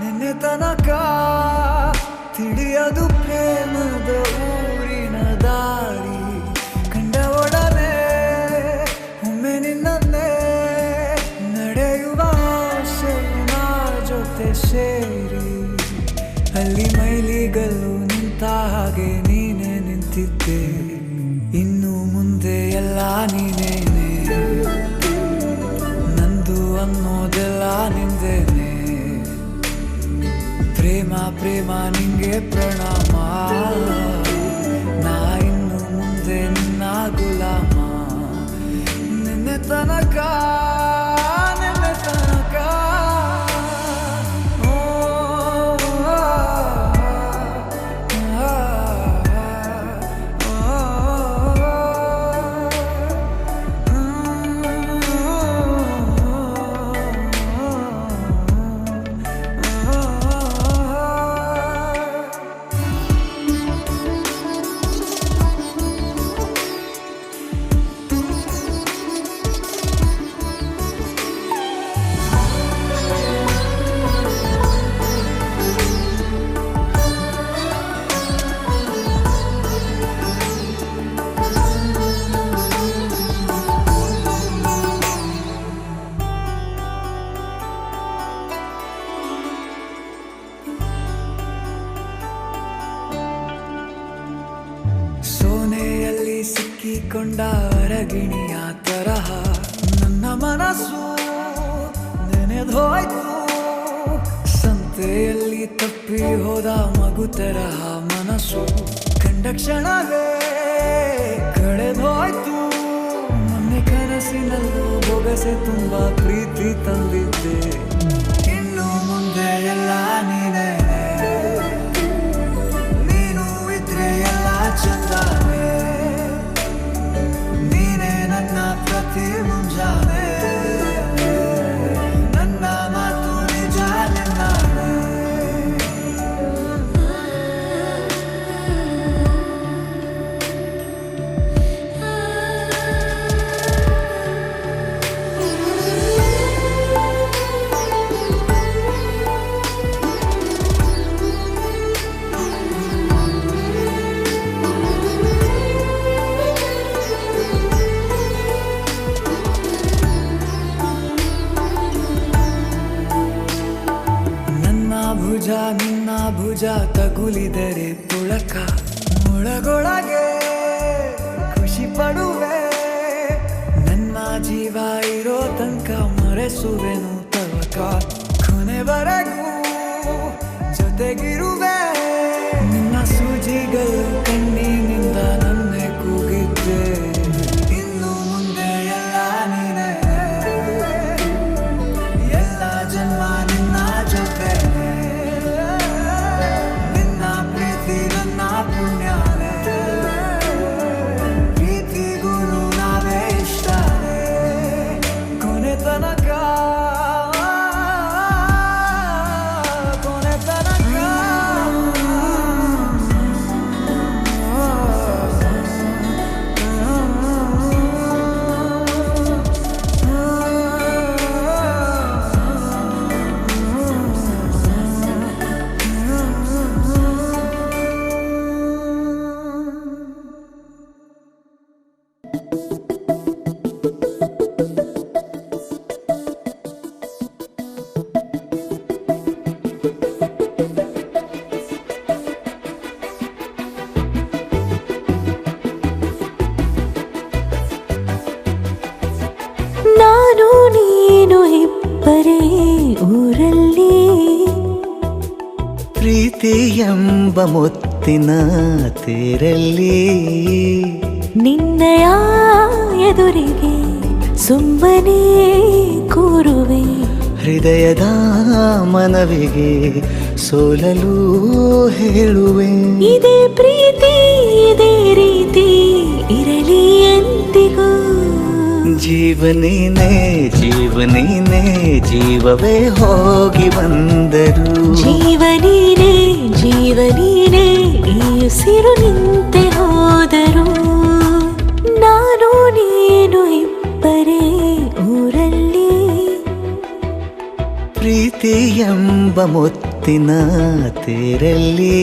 ನಿನ್ನೆ ತನಕ ತಿಳಿಯದು ಪ್ರೇಮದ ಊರಿನ ದಾರಿ ಕಂಡ ಒಡನೆ ಒಮ್ಮೆ ನಿನ್ನೇ ನಡೆಯುವ ಆಸೆನ ಜೊತೆ ಸೇರಿ ಅಲ್ಲಿ ಮೈಲಿಗಲ್ಲು ನಿಂತ ಹಾಗೆ ನೀನೆ ನಿಂತಿದ್ದೆ ಇನ್ನು ಮುಂದೆ ಎಲ್ಲ ನೀನೇನೆ ನಂದು ಅನ್ನೋದೆಲ್ಲ ನಿಂದೇನೆ ಪ್ರೇಮ ಪ್ರೇಮ ನಿಂಗೆ ಪ್ರಣಾಮ ನಾ ಇನ್ನು ಮುಂದೆ ನಿನ್ನ ಗುಲಾಮ ನಿನ್ನೆ ತನಕ ಸೋನೆಯಲ್ಲಿ ಸಿಕ್ಕಿಕೊಂಡ ಅರಗಿಣಿಯ ತರಹ ನನ್ನ ಮನಸ್ಸು ನೆನೆದೋಯ್ತು ಸಂತೆಯಲ್ಲಿ ತಪ್ಪಿ ಹೋದ ಮಗು ತರಹ ಮನಸ್ಸು ಕಂಡ ಕ್ಷಣವೇ ಕಳೆದೋಯ್ತು ಮೊನ್ನೆ ಕನಸಿನಲ್ಲೂ ಬೊಗಸೆ ತುಂಬಾ ಪ್ರೀತಿ ತಂದಿದ್ದೆ ಇನ್ನು ಮುಂದೆ ಎಲ್ಲ ನೀನೇ ನೀನು ಇದ್ರೆ ಎಲ್ಲ ಚಂದಾನೆ ನೀನೇ ನನ್ನ ಪ್ರತಿ ಮುಂಜಾನೆ ನನ್ನ ಮಾತು ನಿಜ ನಿನ್ನಾನೆ ನಿನ್ನ ಭುಜ ತಗುಲಿದರೆ ಪುಳಕ ಮುಳಗೊಳಗೆ ಖುಷಿ ಪಡುವೆ ನನ್ನ ಜೀವ ಇರೋ ತನಕ ಮರೆಸುವೆನು ತವಕ ಕೊನೆವರೆಗೂ ಜೊತೆಗಿರುವೆ ನಿನ್ನ ಸೂಜಿಗಳು ಕಣ್ಣಿನಿಂದ ನನ್ನೆ ಕೂಗಿದ್ದೆ ಇನ್ನು ಮುಂದೆ ಎಲ್ಲ ನೀನೇ ಎಲ್ಲ ಜನ್ಮ ನಿನ್ನ ಜೊತೆ ಊರಲ್ಲಿ ಪ್ರೀತಿ ಎಂಬ ಮುತ್ತಿನ ತೇರಲ್ಲಿ ನಿನ್ನಯ ಎದುರಿಗೆ ಸುಮ್ಮನೆ ಕೂರುವೆ ಹೃದಯದ ಮನವಿಗೆ ಸೋಲಲು ಹೇಳುವೆ ಇದೇ ಪ್ರೀತಿ ಇದೇ ರೀತಿ ಇರಲಿ ಎಂದಿಗೂ ಜೀವನೇನೆ ಜೀವನೇನೆ ಜೀವವೇ ಹೋಗಿ ಬಂದರು ಜೀವನೀನೇ ಜೀವನೀನೇ ಈ ಉಸಿರು ನಿಂತೆ ಹೋದರು ನಾನು ನೀನು ಇಬ್ಬರೇ ಊರಲ್ಲಿ ಪ್ರೀತಿ ಎಂಬ ಮುತ್ತಿನ ತೇರಲ್ಲಿ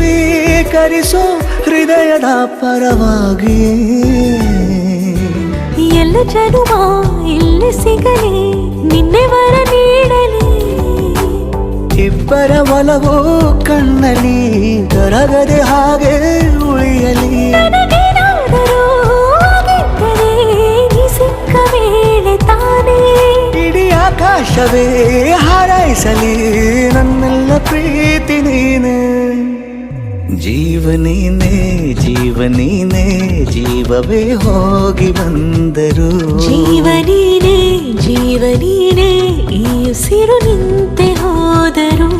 ಸ್ವೀಕರಿಸೋ ಹೃದಯದ ಪರವಾಗಿ ಎಲ್ಲ ಜನುಮ ಇಲ್ಲಿ ಸಿಗಲಿ ನಿನ್ನೆ ವರ ನೀಡಲಿ ಇಬ್ಬರ ಒಲವು ಕಣ್ಣಲ್ಲಿ ಕರಗದೆ ಹಾಗೆ ಉಳಿಯಲಿ ನನಗೇನಾದರೂ ಆಗಿದ್ದರೆ ನೀ ಸಿಕ್ಕ ವೇಳೆ ತಾನೇ ಇಡೀ ಆಕಾಶವೇ ಹಾರೈಸಲಿ ನನ್ನೆಲ್ಲ ಪ್ರೀತಿ ನೀನೆ ಜೀವನೇನೆ ಜೀವನೇನೆ ಜೀವವೇ ಹೋಗಿ ಬಂದರು ಜೀವನೀನೇ ಜೀವನೀನೇ ಈ ಉಸಿರು ನಿಂತೆ ಹೋದರು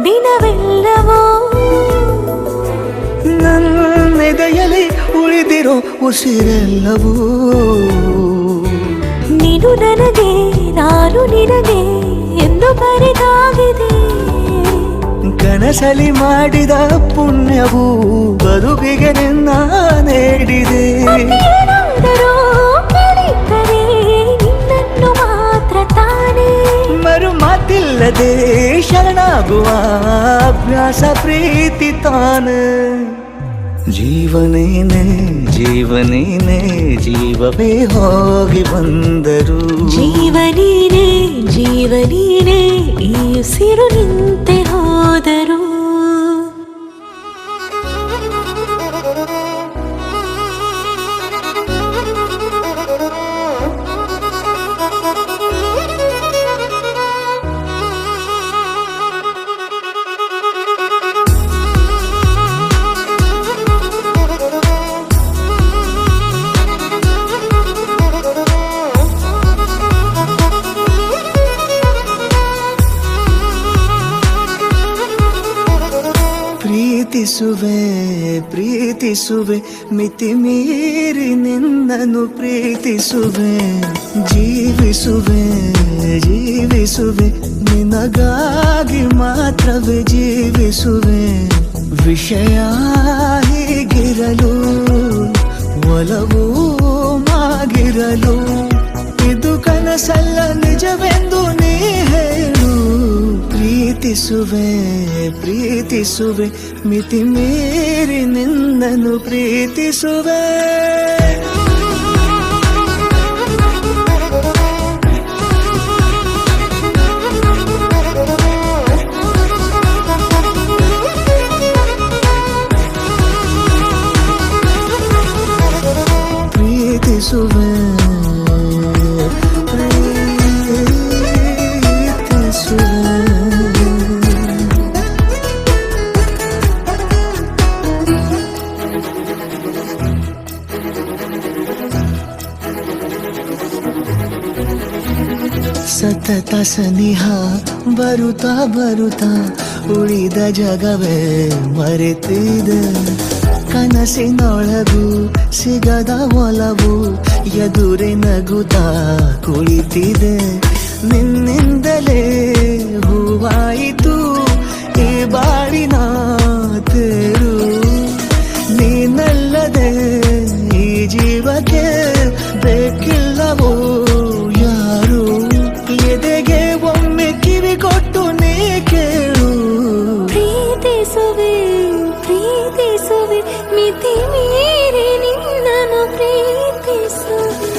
ದಿನವೆಲ್ಲವೋ ನನ್ನೆದೆಯಲ್ಲಿ ಉಳಿದಿರೋ ಉಸಿರೆಲ್ಲವೂ ನೀನು ನನಗೆ ನಾನು ನಿನಗೆ ಎಂದು ಬರೆದಾಗಿದೆ ಕನಸಲಿ ಮಾಡಿದ ಪುಣ್ಯವು ಬದುಕಿಗೆ ನಿನ್ನ ನೀಡಿದೆ ಏನಾದರೂ ಕೇಳಿದ್ದರೆ ನಿನ್ನನ್ನು ಮಾತ್ರ ತಾನೇ ಮರು ಮಾತಿಲ್ಲದೆ ಶರಣಾಗುವ ಅಭ್ಯಾಸ ಪ್ರೀತಿ ತಾನು ಜೀವನೇನೆ ಜೀವನೇನೆ ಜೀವವೇ ಹೋಗಿ ಬಂದರು ಜೀವನೀನೇ ಜೀವನೀನೇ ಈ ಉಸಿರು ನಿಂತೆ ಹೋದರು ಪ್ರೀತಿಸುವೆ ಪ್ರೀತಿಸುವೆ ಮಿತಿ ಮೀರಿ ನಿನ್ನನ್ನು ಪ್ರೀತಿಸುವೆ ಜೀವಿಸುವೆ ಜೀವಿಸುವೆ ನಿನಗಾಗಿ ಮಾತ್ರವೇ ಜೀವಿಸುವೆ ವಿಷಯ ಹೀಗಿರಲು ಒಲವು ಮಾಗಿರಲು ಇದು ಕನಸಲ್ಲ ನಿಜವೆಂದು ನೀ ಹೇಳು ಪ್ರೀತಿಸುವೆ ಪ್ರೀತಿಸುವೆ ಮಿತಿ ಮೀರಿ ನಿನ್ನನ್ನು ಪ್ರೀತಿಸುವೆ ಪ್ರೀತಿಸುವೆ ಪ್ರೀತಿಸುವೆ ಸತತ ಸನಿಹ ಬರುತ್ತಾ ಬರುತ್ತಾ ಉಳಿದ ಜಗವೇ ಮರೆತಿದೆ ಕನಸಿನೊಳಗೂ ಸಿಗದ ಒಲವು ಎದುರೆ ನಗುತ್ತಾ ಕುಳಿತಿದೆ ನಿನ್ನಿಂದಲೇ ಹೂವಾಯಿತು ಈ ಬಾಳಿನ ತೇರು ನೀನಲ್ಲದೆ ಈ ಜೀವಕ್ಕೆ ಬೇಕಿಲ್ಲವೋ ಯಾರು ಎದೆಗೆ ಒಮ್ಮೆ ಕಿವಿ ಕೊಟ್ಟು ನೀ ಕೇಳು ಪ್ರೀತಿಸುವೆ ಪ್ರೀತಿಸುವೆ ಮಿತಿ ಮೀರಿ ನಿನ್ನನ್ನು ಪ್ರೀತಿಸುವೆ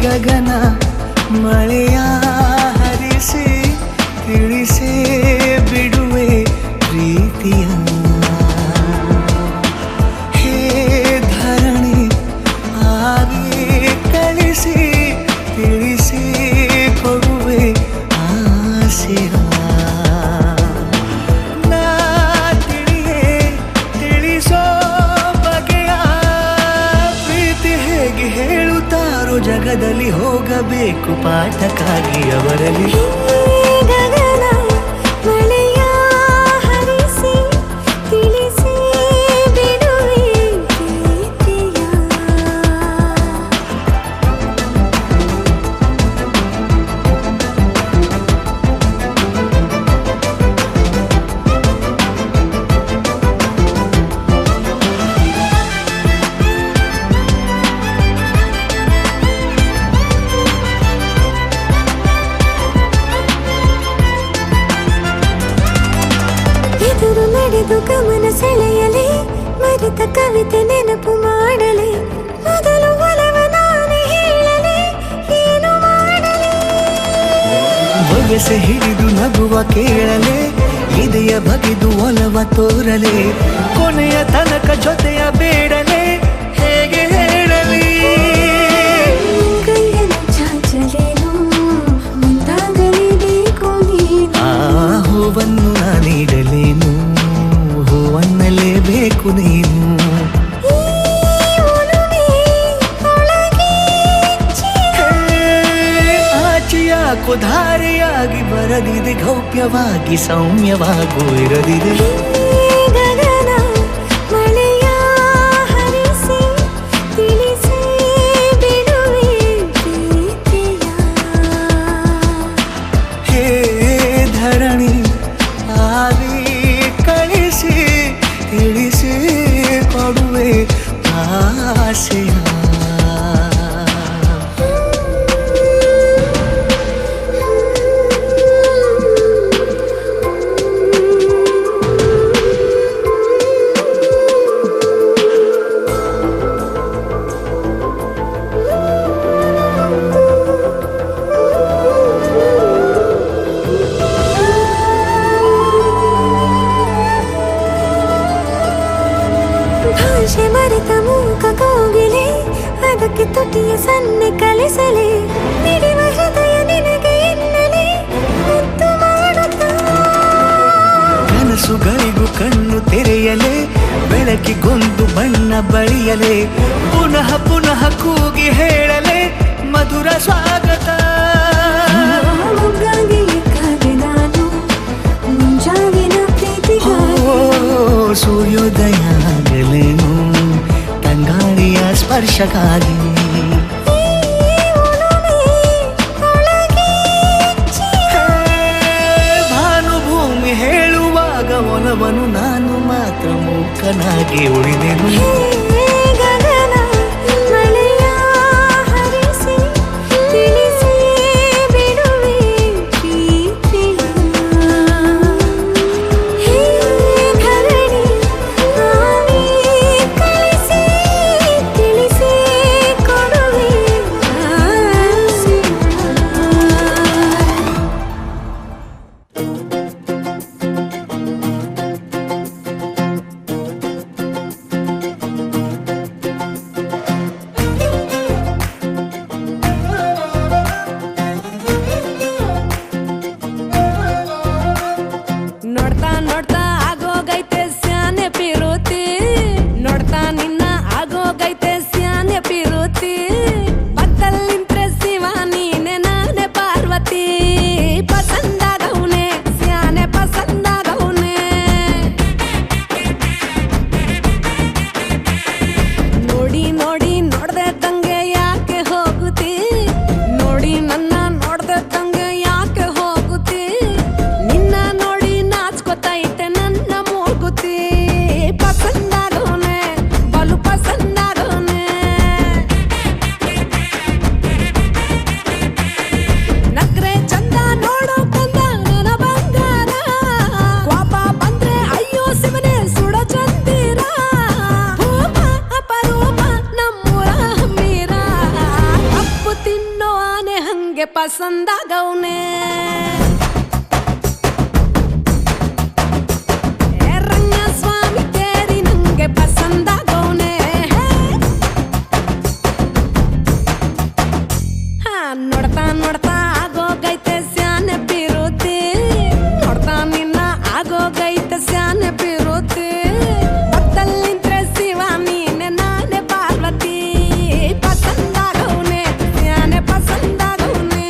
ಗಗನ ಮಳೆಯ ಹರಿಸಿ ತಿಳಿಸೇ ಬಿಡುವೆ ಪ್ರೀತಿಯ ಹೇ ಧರಣಿ ಆಗಿ ಕಳಿಸಿ ತಿಳಿಸಿ ಕೊಡುವೆ ಆಸೆಯ ನಾ ತಿಳಿಯೇ ತಿಳಿಸೋ ಬಗೆಯ ಪ್ರೀತಿ ಹೇಗೆ ಹೇಳುತ್ತಾರೋ ಜಗದಲ್ಲಿ ಹೋಗಬೇಕು ಪಾಠಕ್ಕಾಗಿ ಅವರಲ್ಲಿ ಗಗನ ಮಳೆಯ ಹರಿಸಿ ತಿಳಿಸಿ ಬಿಡುವೆ ಪ್ರೀತಿಯ ಎದುರು ನಡೆದು ಗಮನ ಸೆಳೆಯಲಿ ಮರೆತ ಕವಿತೆ ನೆನಪು ಮಾಡಲಿ ಮೊದಲು ಒಲವ ನಾನೇ ಹೇಳಲಿ ಏನು ಮಾಡಲಿ ಬಗೆಸೆ ಹಿಡಿದು ನಗುವ ಕೇಳಲೆ ಇದೆಯ ಬಗೆದು ಒಲವ ತೋರಲೆ ಕೊನೆಯ ತನಕ ಜೊತೆಯ ಬೇಡಲೆ ಹೇಗೆ ಹೇಳಲಿ ಕೈಯನ್ನು ಚಾಚಲೇನು ಮುಂದಾಗಲಿ ಬೇಕು ನೀನು ಆ ಹೂವನ್ನು ನಾನೀಡಲೇನು ಹೂವನ್ನಲೇಬೇಕು ನೀನು ಈ ಒಲವೇ ಒಳಗೆ ಆಚೆಯಾಕೋ ಧಾರೆಯಾಗಿ ಬರದಿದೆ ಗೌಪ್ಯವಾಗಿ ಸೌಮ್ಯವಾಗೂ ಇರದಿದೆ ಗಗನ ಮಳೆಯ ಹರಿಸಿ ತಿಳಿಸಿ ಬಿಡುವೆ ಪ್ರೀತಿಯ ಹೇ ಧರಣಿ ಆಗಿ ಕಳಿಸಿ ತಿಳಿಸಿ ಕೊಡುವೆ ಆಸೆಯ ಭಾಷೆ ಮರೆತ ಮೂಕ ಕೋಗಿಲೆ ಅದಕ್ಕೆ ತುಟಿಯ ಸನ್ನೆ ಕಲಿಸಲೇ ಮಿಡಿವ ಹೃದಯ ನಿನಗೆ ಎನ್ನಲೇ ಮುದ್ದು ಮಾಡುತ್ತಾ ಕನಸುಗಳಿಗೂ ಕಣ್ಣು ತೆರೆಯಲೇ ಬೆಳಕಿಗೊಂದು ಬಣ್ಣ ಬಳಿಯಲೇ ಪುನಃ ಪುನಃ ಕೂಗಿ ಹೇಳಲೇ ಮಧುರ ಸ್ವಾಗತ ಮುಗ್ಗಾಗಿ ಕಾದೆ ನಾನು ಮುಂಜಾವಿನ ಪ್ರೀತಿಗಾಗಿ ಸೂರ್ಯೋದಯ ಆಗಲೇನು ತಂಗಾಳಿಯ ಸ್ಪರ್ಶಕ್ಕಾಗಿ ಭಾನುಭೂಮಿ ಹೇಳುವಾಗ ಒಲವನು ನಾನು ಮಾತ್ರ ಮೂಕನಾಗಿ ಉಳಿದೆನು ಗಗನ ಮಳೆಯ ಹರಿಸಿ ತಿಳಿಸಿ ಬಿಡುವೆ ಪ್ರೀತಿಯ ಧರಣಿ ಆವಿ ಕಳಿಸಿ ತಿಳಿಸಿ ಕೊಡುವೆ ಆಸೆ. ನೋಡ್ತಾ ನೋಡ್ತಾ ಆಗೋಗೈತೆ ಸ್ಯಾನೆ ಪಿರುತಿ ನೋಡ್ತಾ ನಿನ್ನ ಆಗೋಗೈತೆ ಸ್ಯಾನೆ ಪಿರುತಿ ಪಕ್ಕಲ್ಲಿಂತ್ರೆ ಶಿವ ನೀನೆ ನಾನೇ ಪಾರ್ವತಿ ಪಸಂದಾಗವ್ನೆ ಸ್ಯಾನೆ ಪಸಂದಾಗವ್ನೆ ನೋಡಿ ನೋಡಿ ನೋಡ್ದೆ ತಂಗೆ ಯಾಕೆ ಹೋಗುತ್ತಿ ನೋಡಿ ನನ್ನ ನೋಡ್ದೆ ತಂಗೆ ಯಾಕೆ ಹೋಗುತ್ತಿ ನಿನ್ನ ನೋಡಿ ನಾಚ್ಕೊತೈತೆ ನನ್ನ ಮೂಗುತಿ ಪಸಂದಾಗೋನೆ ಬಲು ಪಸಂದಾಗೋನೆ ನಕ್ರೆ ಚಂದ ನೋಡೋ ಕಂದ ನನ್ನ ಬಂಗಾರ ಕೋಪ ಬಂದ್ರೆ ಅಯ್ಯೋ ಶಿವನೇ ಸುಡ ಚಂದಿರ ಭೂಪ ಅಪರೂಪ ನಮ್ಮೂರ ಹಮ್ಮೀರ ಕಪ್ಪು ತಿನ್ನೋ ಆನೆ ಹಂಗೆ ಪಸಂದಾಗವ್ನೆ ರಂಗಸ್ವಾಮಿ ಕೇರಿ ನಂಗೆ ಪಸಂದಾಗವ್ನೆ ನೋಡ್ತಾ ನೋಡ್ತಾ ಆಗೋಗೈತೆ ಸ್ಯಾನೆ ಪಿರುತಿ ನೋಡ್ತಾ ನಿನ್ನ ಆಗೋಗೈತೆ ಸ್ಯಾನೆ ಪಿರುತಿ ಪಕ್ಕದಲ್ಲಿಂತ್ರೆ ಶಿವ ನೀನೆ ನಾನೇ ಪಾರ್ವತಿ ಪಸಂದಾಗವ್ನೆ ಸ್ಯಾನೆ ಪಸಂದಾಗವ್ನೆ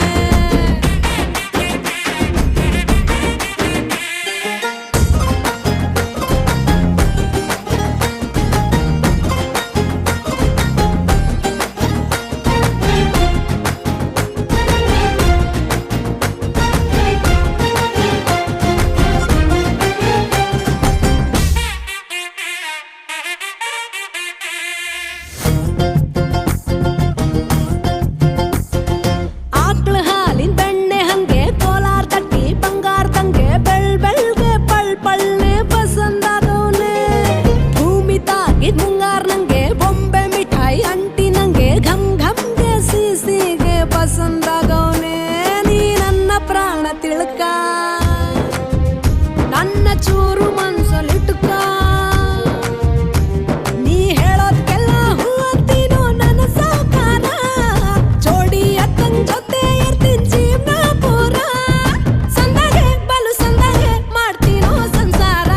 ಆಕ್ಳ ಹಾಲಿನ ಬೆಣ್ಣೆ ಹಂಗೆ ಕೋಲಾರ ತಟ್ಟಿ ಬಂಗಾರದಂಗೆ ಬೆಳ್ಗೆ ಪಳ್ನೆ ಪಸಂದಾಗವ್ನೆ ಭೂಮಿ ತಾಗಿದ್ ಮುಂಗಾರ್ ನಂಗೆ ಬೊಂಬೆ ಮಿಠಾಯಿ ಅಂಟಿ ನಂಗೆ ಘಮ್ ಘಮ್ಗೆ ಸಿಸಿಗೆ ಪಸಂದಾಗವ್ನೆ ನೀ ನನ್ನ ಪ್ರಾಣ ತಿಳ್ಕ ನನ್ನ ಚೂರು ಮನ್ಸಲ್ಲಿಟ್ಕ ನೀ ಹೇಳೋದ್ಕೆಲ್ಲ ಹೂ ಅಂತೀನೋ ನನ್ನ ಸಾಕಾರ ಜೋಡಿ ಅಕ್ಕನ್ ಜೊತೆ ಇರ್ತೀನಿ ಜೀವನ ಪೂರ ಸಂದಾಗೆ ಬಲು ಸಂದಾಗೆ ಮಾಡ್ತೀನೋ ಸಂಸಾರ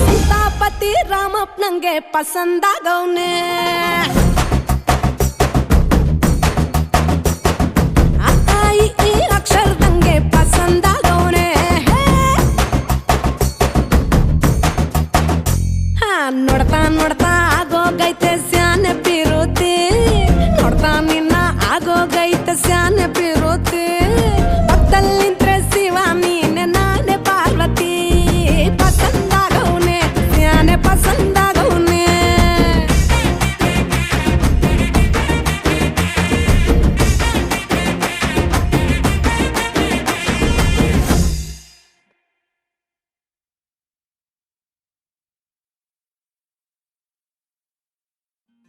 ಸೀತಾಪತಿ ರಾಮಪ್ಪ ನಂಗೆ ಪಸಂದಾಗವ್ನೆ ಅಕ್ಕಾಯಿ ಈ ಅಕ್ಷರದಂಗೆ ಪಸಂದಾಗವ್ನೆ ನೋಡ್ತಾ ನೋಡ್ತಾ ಆಗೋಗೈತೆ ಸ್ಯಾನೆ ಪಿರುತಿ ನೋಡ್ತಾ ನಿನ್ನ ಆಗೋಗೈತೆ ಸ್ಯಾನೆ ಪಿರುತಿ ಪಕ್ಕದಲ್ಲಿಂತ್ರೆ ಶಿವ ನೀನೆ ನಾನೇ Parvati ಪಸಂದಾಗವ್ನೆ ಸ್ಯಾನೆ ಪಸಂದಾಗವ್ನೆ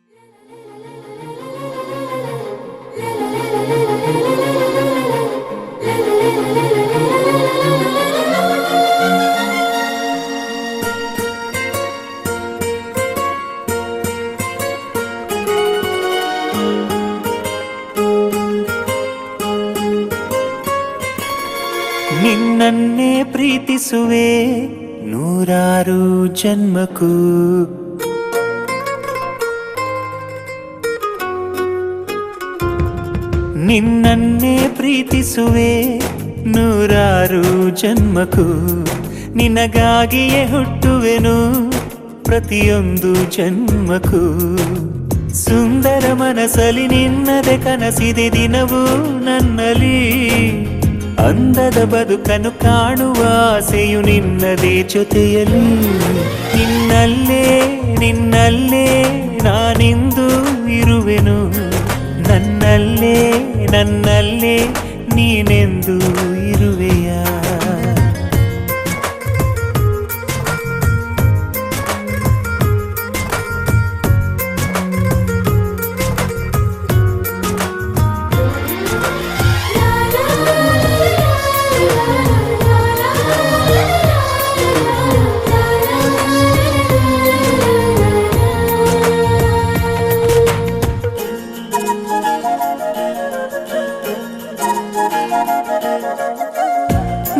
la la la la ಪ್ರೀತಿಸುವೆ ನೂರಾರು ಜನ್ಮಕ್ಕೂ. ನಿನ್ನನ್ನೇ ಪ್ರೀತಿಸುವೆ ನೂರಾರು ಜನ್ಮಕ್ಕೂ. ನಿನಗಾಗಿಯೇ ಹುಟ್ಟುವೆನು ಪ್ರತಿಯೊಂದು ಜನ್ಮಕ್ಕೂ. ಸುಂದರ ಮನಸ್ಸಲ್ಲಿ ನಿನ್ನದೆ ಕನಸಿದೆ ದಿನವೂ ನನ್ನಲ್ಲಿ. ಅಂದದ ಬದುಕನ್ನು ಕಾಣುವ ಆಸೆಯು ನಿನ್ನದೇ ಜೊತೆಯಲ್ಲಿ. ನಿನ್ನಲ್ಲೇ ನಿನ್ನಲ್ಲೇ ನಾನಿಂದು ಇರುವೆನು. ನನ್ನಲ್ಲೇ ನನ್ನಲ್ಲೇ ನೀನೆಂದು ಇರುವೆಯ.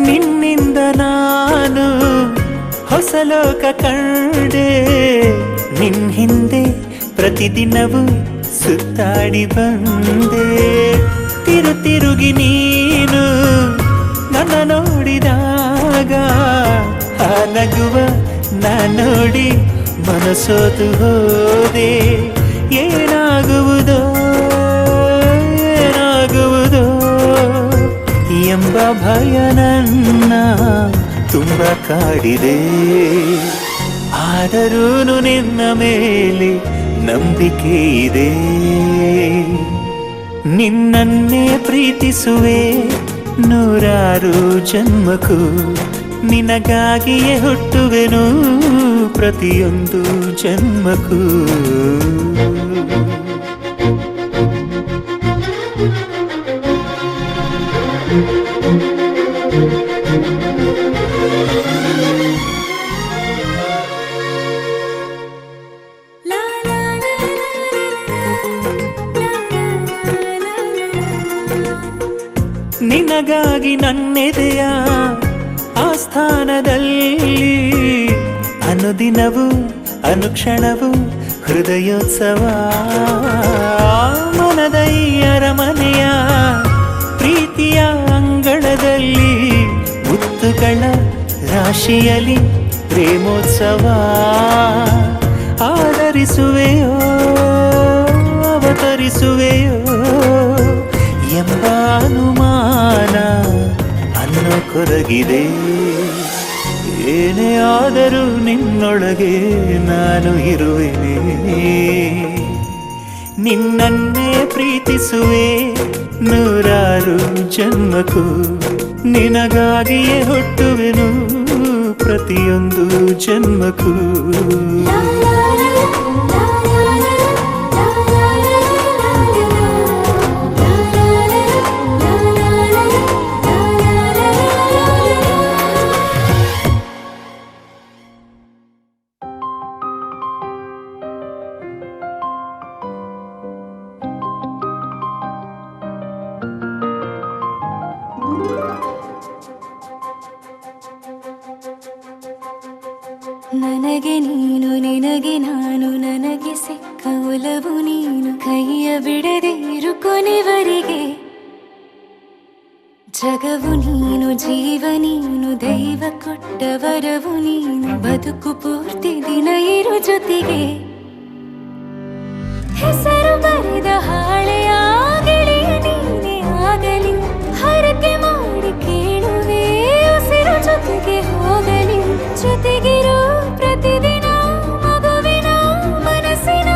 ನಿನ್ನಿಂದ ನಾನು ಹೊಸ ಲೋಕ ಕಂಡೆ. ನಿನ್ ಹಿಂದೆ ಪ್ರತಿದಿನವೂ ಸುತ್ತಾಡಿ ಬಂದೆ. ತಿರುಗಿ ನೀನು ನನ್ನ ನೋಡಿದಾಗ ಆ ನಗುವ ನೋಡಿ ಮನಸೋತು ಹೋದೆ. ಏನಾಗುವುದೋ ಏನಾಗುವುದೋ ಎಂಬ ಭಯ ನನ್ನ ತುಂಬ ಕಾಡಿದೆ. ಆದರೂ ನಿನ್ನ ಮೇಲೆ ನಂಬಿಕೆ ಇದೆ. ನಿನ್ನನ್ನೇ ಪ್ರೀತಿಸುವೆ ನೂರಾರು ಜನ್ಮಕ್ಕೂ. ನಿನಗಾಗಿಯೇ ಹುಟ್ಟುವೆನು ಪ್ರತಿಯೊಂದು ಜನ್ಮಕ್ಕೂ. ನಿನಗಾಗಿ ನನ್ನೆದೆಯ ಆಸ್ಥಾನದಲ್ಲಿ ಅನುದಿನವೂ ಅನುಕ್ಷಣವೂ ಹೃದಯೋತ್ಸವ. ಮನದ ಈ ಅರಮನೆಯ ಪ್ರೀತಿಯ ಅಂಗಳದಲ್ಲಿ ಮುತ್ತುಗಳ ರಾಶಿಯಲ್ಲಿ ಪ್ರೇಮೋತ್ಸವ. ಆದರಿಸುವೆಯೋ ಅವತರಿಸುವೆಯೋ ಎಂಬ ಅನುಮಾನ ಅನ್ನೋ ಕೊರಗಿದೆ. ಏನೇ ಆದರೂ ನಿನ್ನೊಳಗೆ ನಾನು ಇರುವೆನೆ. ನಿನ್ನನ್ನೇ ಪ್ರೀತಿಸುವೆ ನೂರಾರು ಜನ್ಮಕ್ಕೂ. ನಿನಗಾಗಿಯೇ ಹುಟ್ಟುವೆನು ಪ್ರತಿಯೊಂದು ಜನ್ಮಕ್ಕೂ. ನನಗೆ ನೀನು ನಿನಗೆ ನಾನು ನನಗೆ ಸಿಕ್ಕ ಒಲವು ನೀನು. ಕೈಯ ಬಿಡದೆ ಇರು ಕೊನೆವರೆಗೆ. ಜಗವು ನೀನು ಜೀವ ನೀನು ದೈವ ಕೊಟ್ಟ ವರವು ನೀನು. ಬದುಕು ಪೂರ್ತಿ ದಿನ ಇರು ಜೊತೆಗೆ. ಹೆಸರು ಬರೆದ ಹಾಳೆಯ ಗೆಳೆಯ ನೀನೇ ಆಗಲಿ. ಹರಕೆ ಮಾಡಿ ಕೇಳುವೆ ಉಸಿರು ಜೊತೆಗೆ ಹೋಗಲಿ. ಜೊತೆಗಿರೋ ಪ್ರತಿದಿನ ಮಗುವಿನ ಮನಸ್ಸಿನ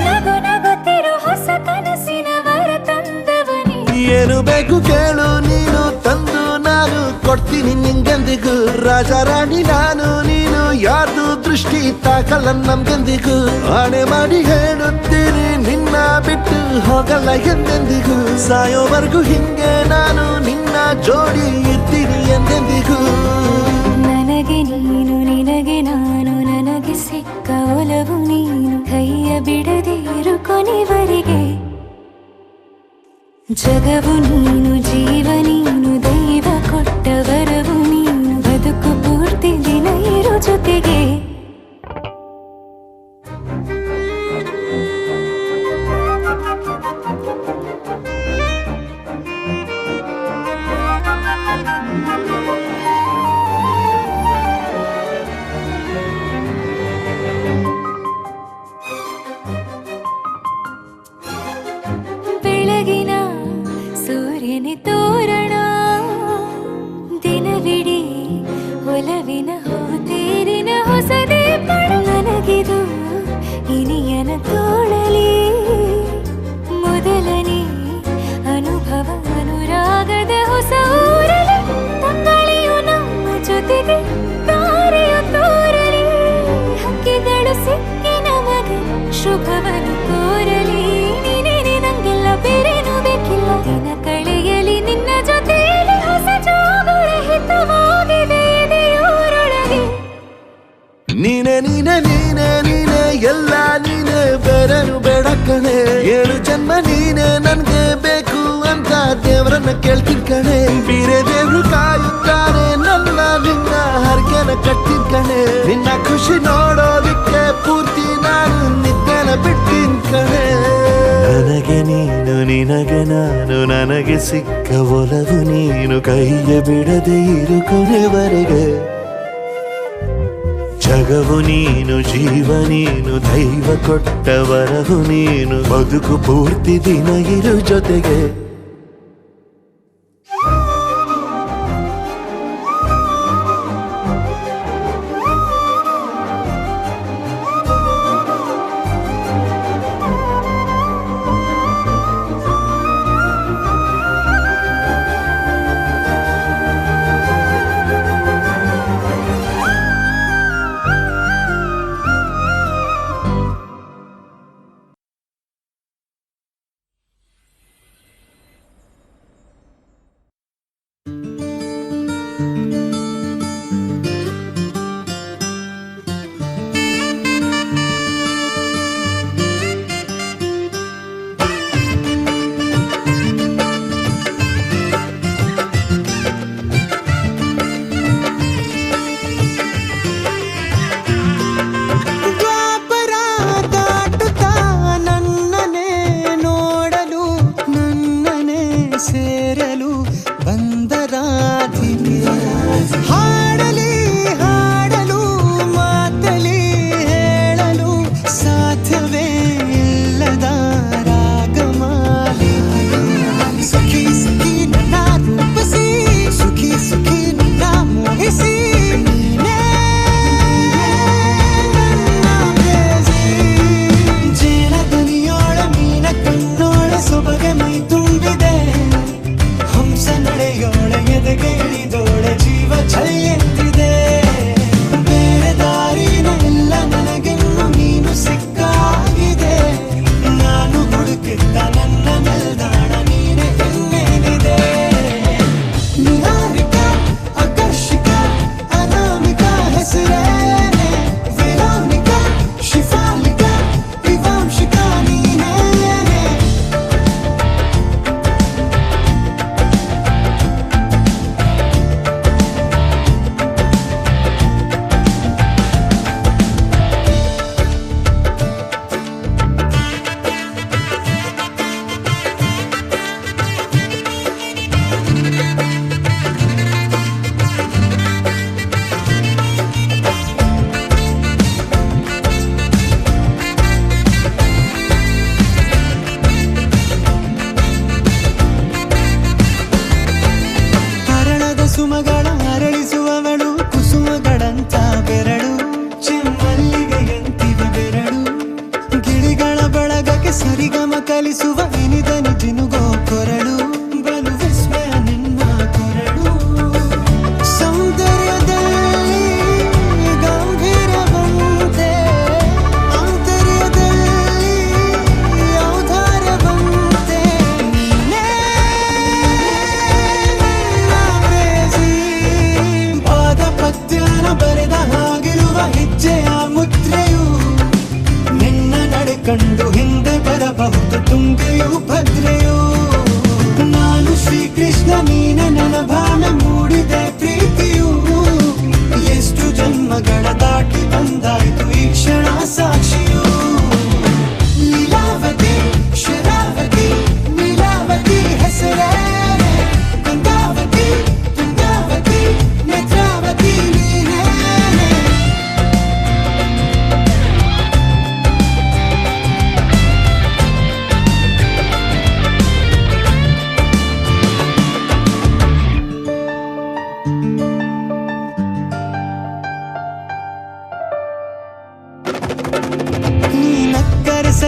ನಗು ನಗುತ್ತಿರೋ ಹೊಸ ಕನಸಿನ ವರ ತಂದವನೇ. ಏನು ಬೇಕು ಕೇಳು ನೀನು ತಂದು ನಾನು ಕೊಡ್ತೀನಿ ನಿಂಗೆಂದಿಗೂ. ರಾಜ ರಾಣಿ ನಾನು ನೀನು ಯಾರ್ದು ದೃಷ್ಟಿ ತಾಕಲ್ಲ ನಮ್ಗೆಂದಿಗೂ. ಆಣೆ ಮಾಡಿ ಹೇಳುತ್ತೀನಿ ನಿನ್ನ ಬಿಟ್ಟು ಹೋಗಲ್ಲ ಎಂದೆಂದಿಗೂ. ಸಾಯೋವರೆಗೂ ಹಿಂಗೆ ನಾನು ನಿನ್ನ ಜೋಡಿ ಇರ್ತೀನಿ ಎಂದೆಂದಿಗೂ. ನನಗೆ ನೀನು ನಿನಗೆ ನಾನು ನನಗೆ ಸಿಕ್ಕ ಒಲವು ನೀನು. ಕೈಯ ಬಿಡದೆ ಇರು ಕೊನೆವರೆಗೆ. ಜಗ ಜಗವು ನೀನು ಜೀವ ನೀನು ದೈವ ಕೊಟ್ಟ ವರವು ನೀನು ಬದುಕು ಪೂರ್ತಿ ದಿನ ಇರು ಜೊತೆಗೆ ಬೆಳಗಿನ ಸೂರ್ಯನ ತೋರಣ ದಿನವಿಡೀ ಒಲವಿನ ಹೋತೇರಿನ ಹೊಸದೇ ಪಡ ನನಗಿದು ಇನಿಯನ ತೋಳಲಿ ಮೊದಲನೇ ಅನುಭವ ಅನುರಾಗದ ಹೊಸ ಊರಲಿ ತಂಗಳಿಯು ನಮ್ಮ ಜೊತೆಗೆ ತಾರೆಯು ತೋರಲಿ ಹಕ್ಕಿಗಳು ಸಿಕ್ಕಿ ನಮಗೆ ಶುಭವನ್ನು ಕೋರಲಿ ನೀನೇನೆ ನಂಗೆಲ್ಲ ಬೇರೇನು ಬೇಕಿಲ್ಲ ದಿನ ಕಳೆಯಲಿ ನಿನ್ನ ಜೊತೆಯಲ್ಲಿ ಹೊಸ ಜೋಗುಳ ಹಿತವಾಗಿದೆ ಎದೆಯೂರೊಳಗೆ ನೀನೆ ನೀನೆ ನೀನೆ ನೀನೆ ಎಲ್ಲ ನೀನೆ ಬೇರೆನು ಬೇಡ ಕಣೆ 7 ಜನ್ಮ ನೀನೆ ನನ್ಗೆ ಬೇಕು ಅಂತ ದೇವರನ್ನ ಕೇಳ್ತೀನಿ ಕಣೆ ಬೇರೆ ದೇವ್ರು ಕಾಯುತ್ತಾರೆ ನನ್ನ ನಿನ್ನ ಹರಕೆನ ಕಟ್ತೀನಿ ಕಣೆ ನಿನ್ನ ಖುಷಿ ನೋಡೋದಿಕ್ಕೆ ಪೂರ್ತಿ ನಾನು ನಿದ್ದೆನ ಬಿಟ್ಟಿನ್ ಕಣೆ ನನಗೆ ನೀನು ನಿನಗೆ ನಾನು ನನಗೆ ಸಿಕ್ಕ ಒಲವು ನೀನು ಕೈಯ ಬಿಡದೆ ಇರು ಕೊನೆವರೆಗೆ ಜಗವು ನೀನು ಜೀವ ನೀನು ದೈವ ಕೊಟ್ಟ ವರವು ನೀನು ಬದುಕು ಪೂರ್ತಿ ದಿನ ಇರು ಜೊತೆಗೆ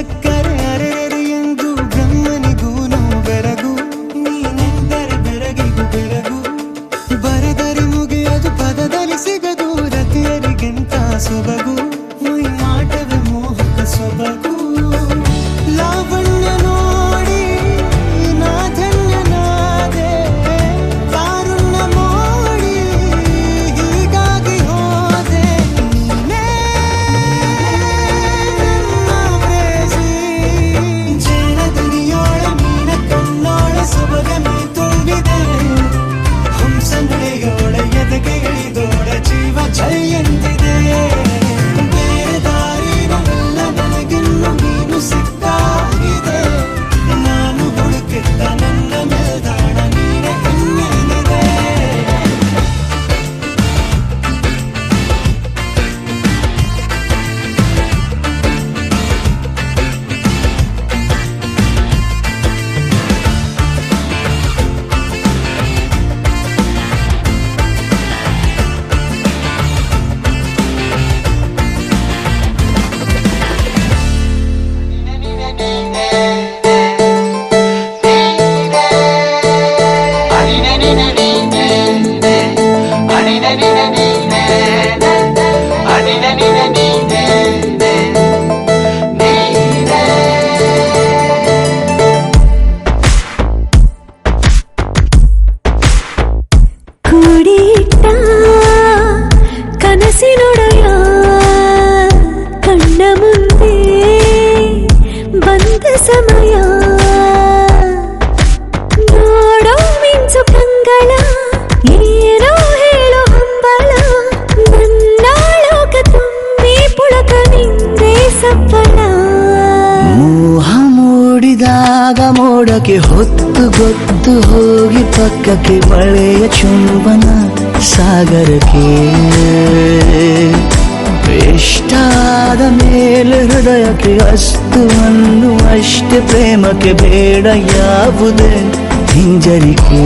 ಸಕ್ಕರೆ ಅರೆರೆ ಎಂದು ಬ್ರಹ್ಮನಿಗೂನು ಬೆರಗು ನೀನೆಂದರೆ ಬೆರಗಿಗೂ ಬೆರಗು ಬರೆದರೆ ಮುಗಿಯದು ಪದದಲ್ಲಿ ಸಿಗದು ರತಿಯರಿಗೆಂತ ಸೊಬಗು ಮೈ ಮಾಟವೇ ಮೋಹಕ ಸೊಬಗು ಲಾವಣ್ಯ ನೋಡಿ ನಾ ಧನ್ಯನಾದೆ ಕಾರುಣ್ಯ ಮೋಡಿ ಹೀಗಾಗಿ ಹೋದೆ ನೀನೇ ನನ್ನ ಪ್ರೇಸಿ ಜೇನದನಿಯೋಳ ಮೀನ ಕಣ್ಣೋಳ ಸೊಬಗ ಮೈ ತುಂಬಿದೆ ಹಂಸ ನಡೆಯೋಳ ಎದೆಗೆ ಇಳಿದೋಳ ಜೀವ ಜೈ ಎಂದಿದೆ ಬೇರೆ ದಾರಿನಲ್ಲ ನನಗಿನ್ನು ನೀನು ಸಿಕ್ಕಾಗಿದೆ ನಾನು ಹುಡುಕಿದ್ದ ನನ್ನ ಮೇಲ್ದಾಣ ನೀನೆ ಇನ್ನೇನಿದೆ ಕೂಡಿಟ್ಟ ಕನಸಿನೊಡೆಯ ಕಣ್ಣ ಮುಂದೆ ಬಂದ ಸಮಯ ನೋಡೋ ಮಿಂಚು ಕಂಗಳ ಏನೋ ಹೇಳೋ ಹಂಬಲ ನನ್ನ ಲೋಕ ತುಂಬಿ ಪುಳಕ ನಿಂದೆ ಸಫಲ ಮೋಹ ಮೂಡಿದಾಗ ಮೋಡಕ್ಕೆ ಹೊತ್ತು ಗೊತ್ತು ಹೋಗಿ ಪಕ್ಕಕ್ಕೆ ಮಳೆಯ ಚುಂಬನ ಸಾಗರಕ್ಕೆ ಇಷ್ಟಾದ ಮೇಲೆ ಹೃದಯಕ್ಕೆ ಅಸ್ತು ಅನ್ನುವಷ್ಟೇ ಪ್ರೇಮಕ್ಕೆ ಬೇಡ ಯಾವುದೇ ಹಿಂಜರಿಕೆ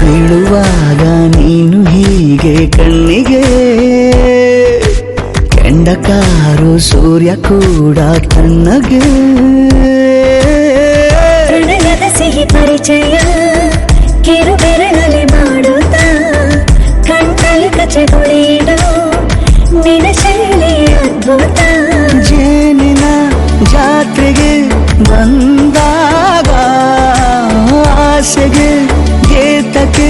ಬೀಳುವಾಗ ನೀನು ಹೀಗೆ ಕಣ್ಣಿಗೆ ಕೆಂಡಕಾರು ಸೂರ್ಯ ಕೂಡ ತಣ್ಣಗೆ ಪ್ರಣಯದ ಸಿಹಿ ಪರಿಚಯ ಕಿರು ಬೆರಳಲ್ಲಿ ಮಾಡುತ್ತ ಕಣ್ಣಲ್ಲಿ ಕಚಗುಳಿಡು ನಿನ ಶೈಲಿ ಅದ್ಭುತ ಜೇನಿನ ಜಾತ್ರೆಗೆ ಬಂದಾಗ ಆಸೆಗೆ ಗೇತಕ್ಕೆ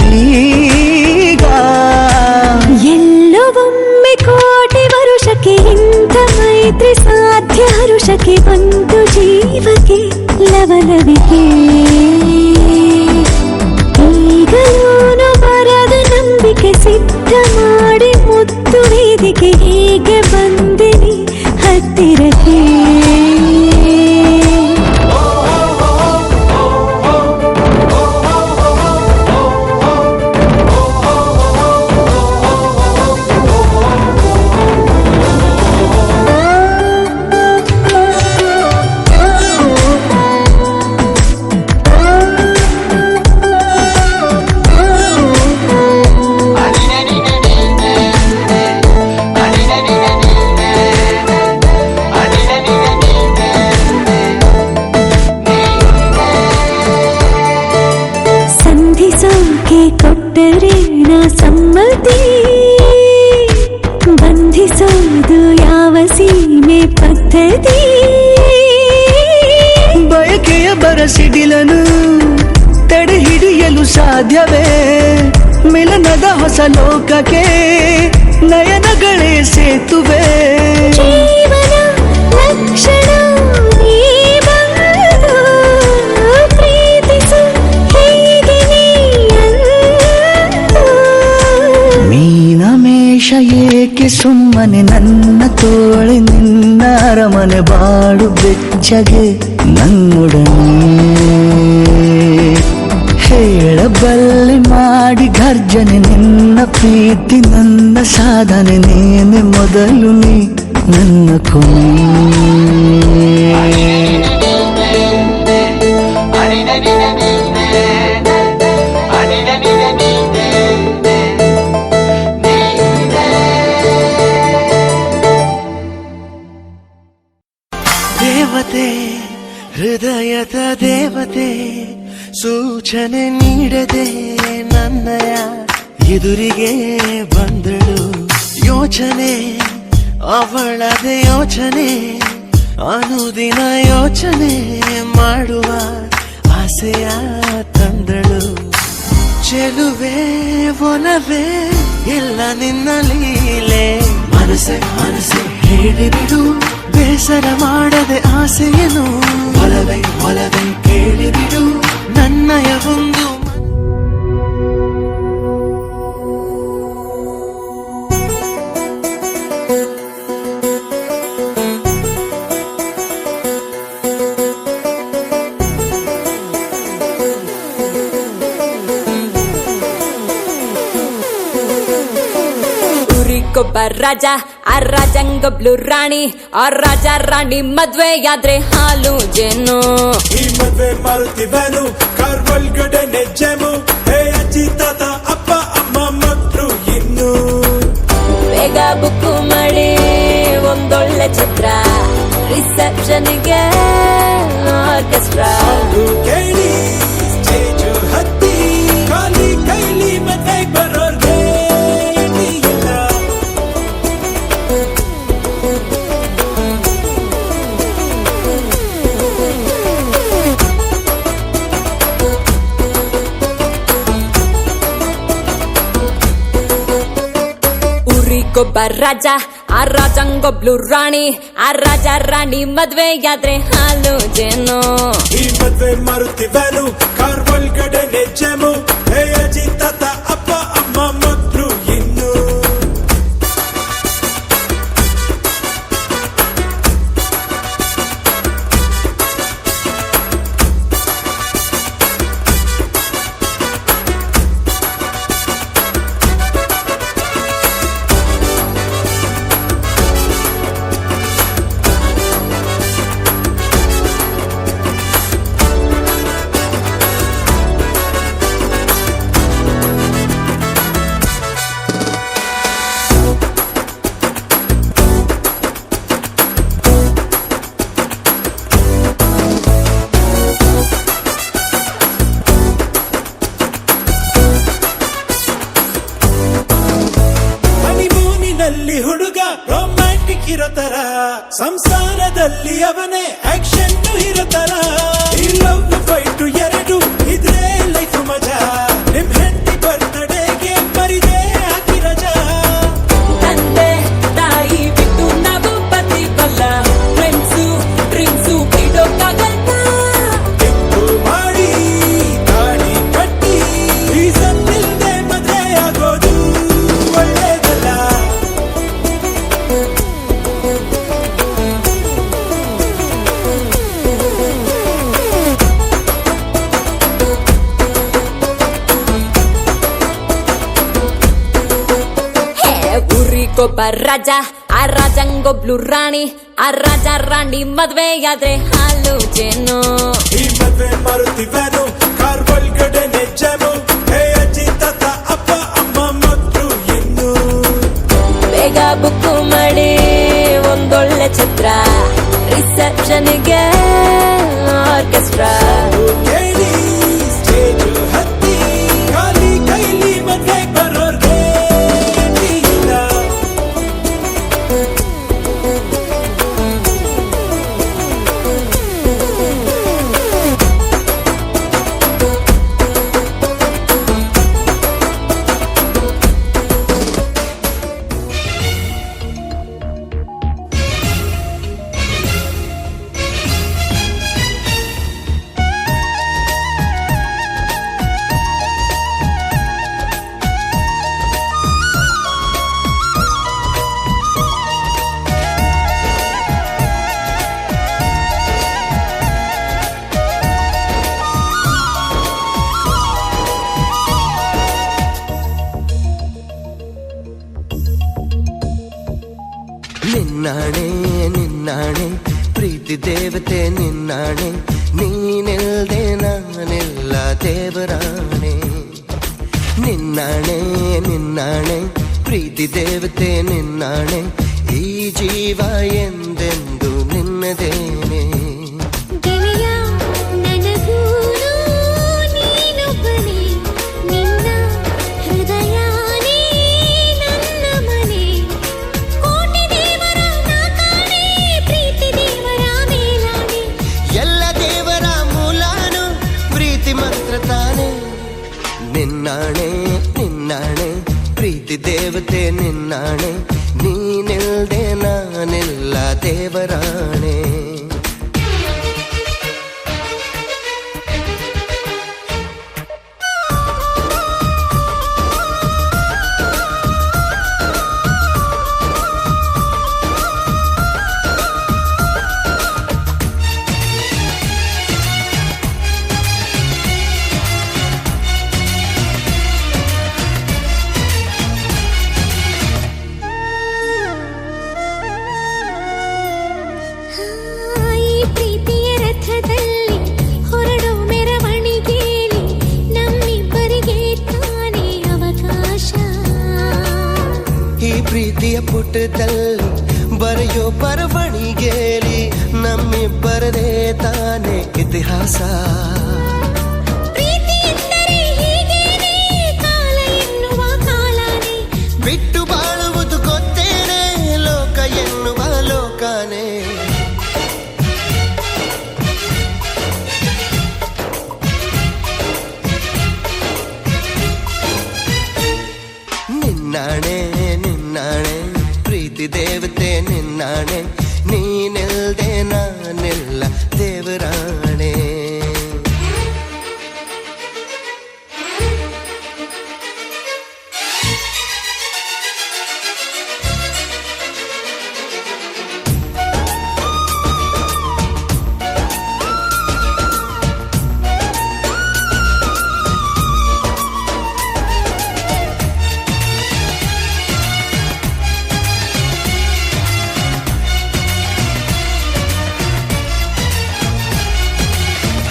ಬೀಗ ಎಲ್ಲೋ ಒಮ್ಮೆ ಕೋಟಿ ವರುಷಕ್ಕೆ ಇಂಥ ಮೈತ್ರಿ ಸಾಧ್ಯ ಹರುಷಕ್ಕೆ ಬಂತು ಜೀವಕ್ಕೆ ಲವಲವಿಕೆ ಈಗಲೂನು ಬರದ ನಂಬಿಕೆ ಸಿದ್ಧ ಮಾಡಿ ಮುತ್ತು ವೇದಿಕೆ ಹೀಗೆ ಬಂದಿನಿ ಹತ್ತಿರಕ್ಕೆ ಕೊಟ್ಟರೆ ನಾ ಸಮ್ಮತಿ ಬಂಧಿಸೋದು ಯಾವ ಸೀಮೆ ಪದ್ಧತಿ ಬಯಕೆಯ ಬರಸಿಡಿಲನು ತಡೆ ಹಿಡಿಯಲು ಸಾಧ್ಯವೇ ಮಿಲನದ ಹೊಸ ಲೋಕಕ್ಕೆ ನಯನಗಳೇ ಸೇತುವೆ ಜೀವನ ಲಕ್ಷಣ ನೀ ಬಂದು ಪ್ರೀತಿಸು ಹೀಗೆ ನೀ ಅಂದು. ಮೀನಮೇಷ ಏಕೆ ಸುಮ್ಮನೆ ನನ್ನ ತೋಳೆ ನಿನ್ನ ಅರಮನೆ ಬಾಡು ಬೆಚ್ಚಗೆ ನನ್ನೊಡನೆ ಹೇಳಬಲ್ಲೆ ಮಾಡಿ ಗರ್ಜನೆ ನಿನ್ನ ಪ್ರೀತಿ ನನ್ನ ಸಾಧನೆ ನೇನೆ ಮೊದಲು ನೀ ನನ್ನ ಕೊನೆ ದೇವತೆ ಹೃದಯದ ದೇವತೆ ಸೂಚನೆ ನೀಡದೆ ನನ್ನಯ ಎದುರಿಗೆ ಬಂದಳು ಯೋಚನೆ ಅವಳದೆ ಯೋಚನೆ ಅನುದಿನ ಯೋಚನೆ ಮಾಡುವ ಆಸೆಯ ತಂದಳು ಚೆಲುವೆ ಒಲವೇ ಇಲ್ಲ ನಿನ್ನ ಲೀಲೆ ಮನಸ್ಸೆ ಮನಸ್ಸೆ ಹೇಳಿಬಿಡು ಬೇಸರ ಮಾಡದೆ ಆಸೆಯನು ಒಲವೇ ಒಲವೇ ಕೇಳಿಬಿಡು ನನ್ನಯ ಒಂದು ಊರಿಗೊಬ್ಬ ರಾಜ ಆ ರಾಜಂಗೊಬ್ಳು ರಾಣಿ ಆ ರಾಜ ರಾಣಿ ಮದ್ವೆಯಾದ್ರೆ ಹಾಲು ಜೇನು ಈ ಮದ್ವೆ ಮಾರುತ್ತಿವನು ಕಾರ್ ಒಳಗಡೆ ನೆಜ್ಜೆಮು ಹೇ ಅಜ್ಜಿ ತಾತ ಅಪ್ಪ ಅಮ್ಮ ಮಕ್ಕಳು ಇನ್ನು ಬೇಗ ಬುಕ್ಕು ಮಾಡಿ ಒಂದೊಳ್ಳೆ ಛತ್ರ ರಿಸೆಪ್ಷನ್ಗೆ ಆರ್ಕೆಸ್ಟ್ರಾ ಕೇಳಿ ಸ್ಟೇಜು ಹತ್ತಿ ಖಾಲಿ ಕೈಲಿ ಮದ್ವೆ ಬರೋರ್ಗೆ ಇಲ್ಲ ಊರಿಗೊಬ್ಬ ರಾಜ ಆ ರಾಜಂಗೊಬ್ಳು ರಾಣಿ ಆ ರಾಜ ರಾಣಿ ಮದ್ವೆಯಾದ್ರೆ ಹಾಲು ಜೇನು ಈ ಮದ್ವೆ ಮಾರುತ್ತಿವನು ಕಾರ್ ಒಳಗಡೆ ನೆಜ್ಜೆಮು ಹೇ ಅಜ್ಜಿ ತಾತ ಅಪ್ಪ ಅಮ್ಮ ಮಕ್ಕಳು ಇನ್ನು ಹನಿಮೂನಿನಲ್ಲಿ ಹುಡುಗ ರೊಮ್ಯಾಂಟಿಕ್ ಇರೋ ತರ ಸಂಸಾರದಲ್ಲಿ ಅವನೇ ಆಕ್ಷನ್ ಇರೋ ತರ ಈ ಲವ್ ಫೈಟ್ ಎರಡು ಇದ್ರೆ ಲೈಫ್ ಮಜಾ ನಿಮ್ ಹೆಂಡತಿ ಬರ್ತ್ಡೇಗೆ ಮರಿದೆ ಹಾಕಿ ರಜಾ ತಂದೆ ತಾಯಿ ಬಿಟ್ಟು ನಾವು ಬದಿಗಲ್ಲ ಫ್ರೆಂಡ್ಸು ಡ್ರಿಂಕ್ಸು ಬಿಡೋಕ್ಕಾಗಲ್ಲ ಟಿಪ್ಪು ಮಾಡಿ ಗಾಡಿ ಕಟ್ಟಿ ರೀಸನ್ ಇಲ್ದೆ ಮದ್ವೆ ಆಗೋದು ಒಳ್ಳೇದಲ್ಲ ಹೇ ಊರಿಗೊಬ್ಬ ರಾಜ ಆ ರಾಜಂಗೊಬ್ಳು ರಾಣಿ ಆ ರಾಜ ರಾಣಿ ಮದ್ವೆಯಾದ್ರೆ ಹಾಲು ಜೇನು ಈ ಮದ್ವೆ ಮಾರುತ್ತಿವನು ಕಾರ್ ಒಳಗಡೆ ನೆಜ್ಜೆಮು ಹೇ ಅಜ್ಜಿ ತಾತ ಅಪ್ಪ ಅಮ್ಮ ಮಕ್ಕಳು ಇನ್ನು ಬೇಗ ಬುಕ್ಕು ಮಾಡಿ ಒಂದೊಳ್ಳೆ ಛತ್ರ ರಿಸೆಪ್ಷನ್ಗೆ ಆರ್ಕೆಸ್ಟ್ರಾ ಕೇಳಿ ಸ್ಟೇಜು ಹತ್ತಿ ಖಾಲಿ ಕೈಲಿ ಮದ್ವೆ ಬರೋರ್ಗೆ ಇಲ್ಲ ನಿನ್ನಾಣೆ ನಿನ್ನಾಣೆ ಪ್ರೀತಿ ದೇವತೆ ನಿನ್ನಾಣೆ ನೀನಿಲ್ದೆ ನಾನಿಲ್ಲ ದೇವರಾಣೆ ನಿನ್ನಾಣೆ ನಿನ್ನಾಣೆ ಪ್ರೀತಿ ದೇವತೆ ನಿನ್ನಾಣೆ ಈ ಜೀವ ಎಂದೆಂದು ನಿನ್ನದೇನೆ ಗೆಳೆಯ ನನಗೂನು ನೀನೊಬ್ಬನೇ ನಿನ್ನ ಹೃದಯನೇ ನನ್ನ ಮನೆ ಕೋಟಿ ದೇವರ ನಾಕಾಣೆ ಪ್ರೀತಿ ದೇವರ ಮೇಲಾಣೆ ಎಲ್ಲ ದೇವರ ಮೂಲಾನು ಪ್ರೀತಿ ಮಂತ್ರ ತಾನೆ ನಿನ್ನಾಣೆ ನಿನ್ನಾಣೆ ಪ್ರೀತಿ ದೇವತೆ ನಿನ್ನಾಣೆ ನೀನಿಲ್ದೆ ನಾನಿಲ್ಲ ದೇವರಾಣೆ ಈ ಪ್ರೀತಿಯ ರಥದಲ್ಲಿ ಹೊರಡೋ ಮೆರವಣಿಗೆಯಲ್ಲಿ ನಮ್ಮಿಬ್ಬರಿಗೆ ತಾನೇ ಅವಕಾಶ ಈ ಪ್ರೀತಿಯ ಪುಟದಲ್ಲಿ ಬರೆಯೋ ಬರವಣಿಗೆಯಲ್ಲಿ ನಮ್ಮಿಬ್ಬರದೇ ತಾನೇ ಇತಿಹಾಸ ಪ್ರೀತಿ ಎಂದರೆ ಹೀಗೇನೆ ಕಾಲ ಎನ್ನುವ ಕಾಲನೇ ಬಿಟ್ಟು ಬಾಳುವುದು ಗೊತ್ತೇನೆ ಲೋಕ ಎನ್ನುವ ಲೋಕನೇ ನಿನ್ನಾಣೆ ನಿನ್ನಾಣೆ ಪ್ರೀತಿ ದೇವತೆ ನಿನ್ನಾಣೆ ನೀನಿಲ್ದೆ ನಾನಿಲ್ಲ ದೇವರಾಣೆ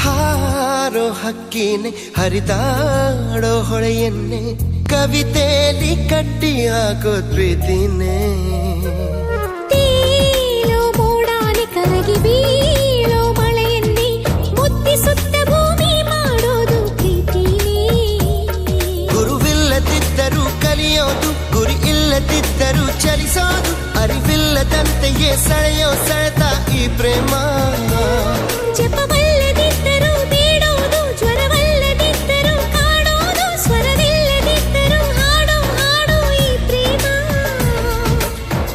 ಹಾರೋ ಹಕ್ಕಿನೆ ಹರಿದಾಡೋ ಹೊಳೆಯನ್ನೇ ಕವಿತೆಯಲ್ಲಿ ಕಟ್ಟಿ ಹಾಕೋ ಪ್ರೀತಿನೇ ತೇಲೋ ಮೋಡಾನೆ ಕರಗಿ ಬೀಳೋ ಮಳೆಯನ್ನೇ ಮುತ್ತಿಸುತ್ತ ಭೂಮಿ ಮಾಡೋದು ಪ್ರೀತಿನೇ ಗುರುವಿಲ್ಲದಿದ್ದರೂ ಕಲಿಯೋದು ಗುರಿ ಇಲ್ಲದಿದ್ದರೂ ಚಲಿಸೋದು ಅರಿವಿಲ್ಲದಂತೆಯೇ ಸೆಳೆಯೋ ಸೆಳೆತ ಈ ಪ್ರೇಮ ಜಪವಲ್ಲದಿದ್ದರೂ ಬೇಡೋದು ಜ್ವರವಲ್ಲದಿದ್ದರೂ ಕಾಡೋದು ಸ್ವರವಿಲ್ಲದಿದ್ದರೂ ಹಾಡೋ ಹಾಡೋ ಈ ಪ್ರೇಮ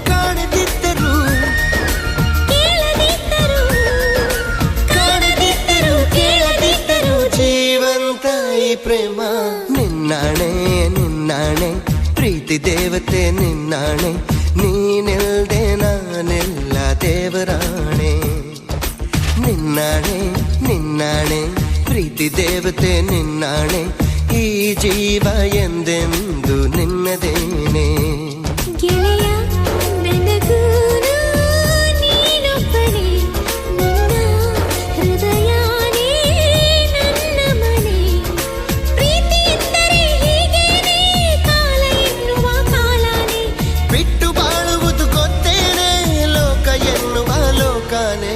ಕಾಣದಿದ್ದರೂ ಕೇಳದಿದ್ದರೂ ಕಾಣದಿದ್ದರೂ ಕೇಳದಿದ್ದರೂ ಜೀವಂತ ಈ ಪ್ರೇಮ ನಿನ್ನಾಣೆ ನಿನ್ನಾಣೆ ಪ್ರೀತಿ ದೇವತೆ ನಿನ್ನಾಣೆ ನೀನಿಲ್ದೆ ನಾನಿಲ್ಲ ದೇವರಾಣೆ ನಿನ್ನಾಣೆ ನಿನ್ನಾಣೆ ಪ್ರೀತಿ ದೇವತೆ ನಿನ್ನಾಣೆ ಈ ಜೀವ ಎಂದೆಂದು ನಿನ್ನದೇನೆ ಗೆಳೆಯ ನನಗೂನು ನೀನೊಬ್ಬನೇ ನಿನ್ನ ಹೃದಯನೇ ನನ್ನ ಮನೆ ಪ್ರೀತಿ ಎಂದರೆ ಹೀಗೇನೆ ಕಾಲ ಎನ್ನುವ ಕಾಲನೇ ಬಿಟ್ಟು ಬಾಳುವುದು ಗೊತ್ತೇನೆ ಲೋಕ ಎನ್ನುವ ಲೋಕನೇ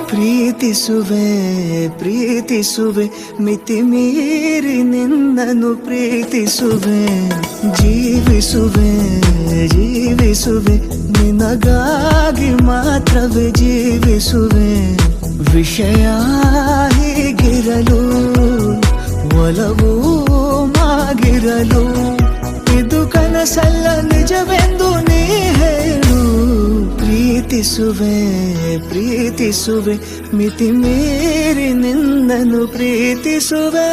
ಪ್ರೀತಿಸುವೆ ಪ್ರೀತಿಸುವೆ ಮಿತಿ ಮೀರಿ ನಿನ್ನನ್ನು ಪ್ರೀತಿಸುವೆ ಜೀವಿಸುವೆ ಜೀವಿಸುವೆ ನಿನಗಾಗಿ ಮಾತ್ರವೇ ಜೀವಿಸುವೆ ವಿಷಯ ಹೀಗಿರಲು ಒಲವು ಮಾಗಿರಲು ಇದು ಕನಸಲ್ಲ ನಿಜವೆಂದು ನೀ ಹೇಳು. ಪ್ರೀತಿಸುವೆ ಪ್ರೀತಿಸುವೆ ಮಿತಿ ಮೀರಿ ನಿನ್ನನ್ನು ಪ್ರೀತಿಸುವೆ.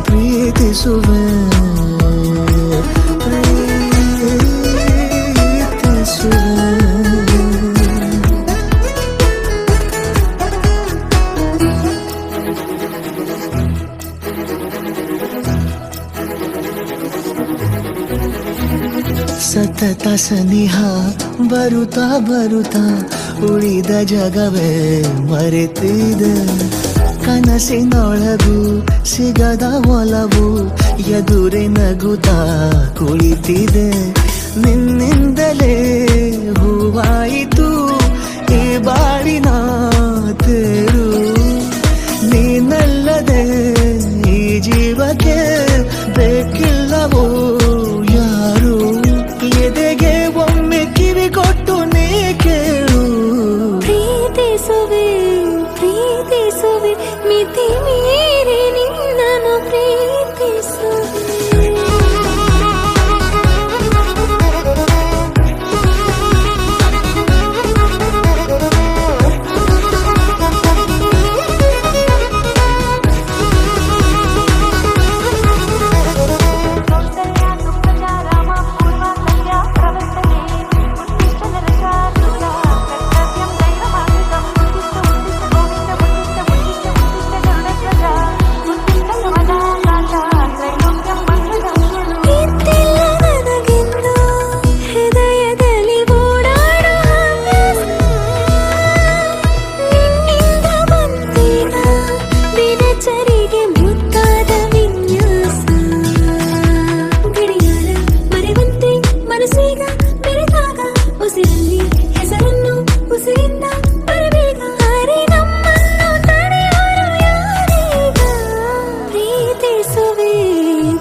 ಪ್ರೀತಿಸುವೆ ಸತತ ಸನಿಹ ಬರುತ್ತಾ ಬರುತ್ತಾ ಉಳಿದ ಜಗವೇ ಮರೆತಿದೆ. ಕನಸಿನೊಳಗೂ ಸಿಗದ ಒಲವು ಎದುರೆ ನಗುತ್ತಾ ಕುಳಿತಿದೆ. ನಿನ್ನಿಂದಲೇ ಹೂವಾಯಿತು ಈ ಬಾಳಿನ ತೇರು. ನೀನಲ್ಲದೆ ಈ ಜೀವಕ್ಕೆ ಬೇಕಿಲ್ಲವೋ ಯಾರು. ಎದೆಗೆ ಒಮ್ಮೆ ಕಿವಿ ಕೊಟ್ಟು ನೀ ಕೇಳು. ಪ್ರೀತಿಸುವೆ ಪ್ರೀತಿಸುವೆ ಮಿತಿ ಮೀರಿ ನಿನ್ನನ್ನು ಪ್ರೀತಿಸುವೆ.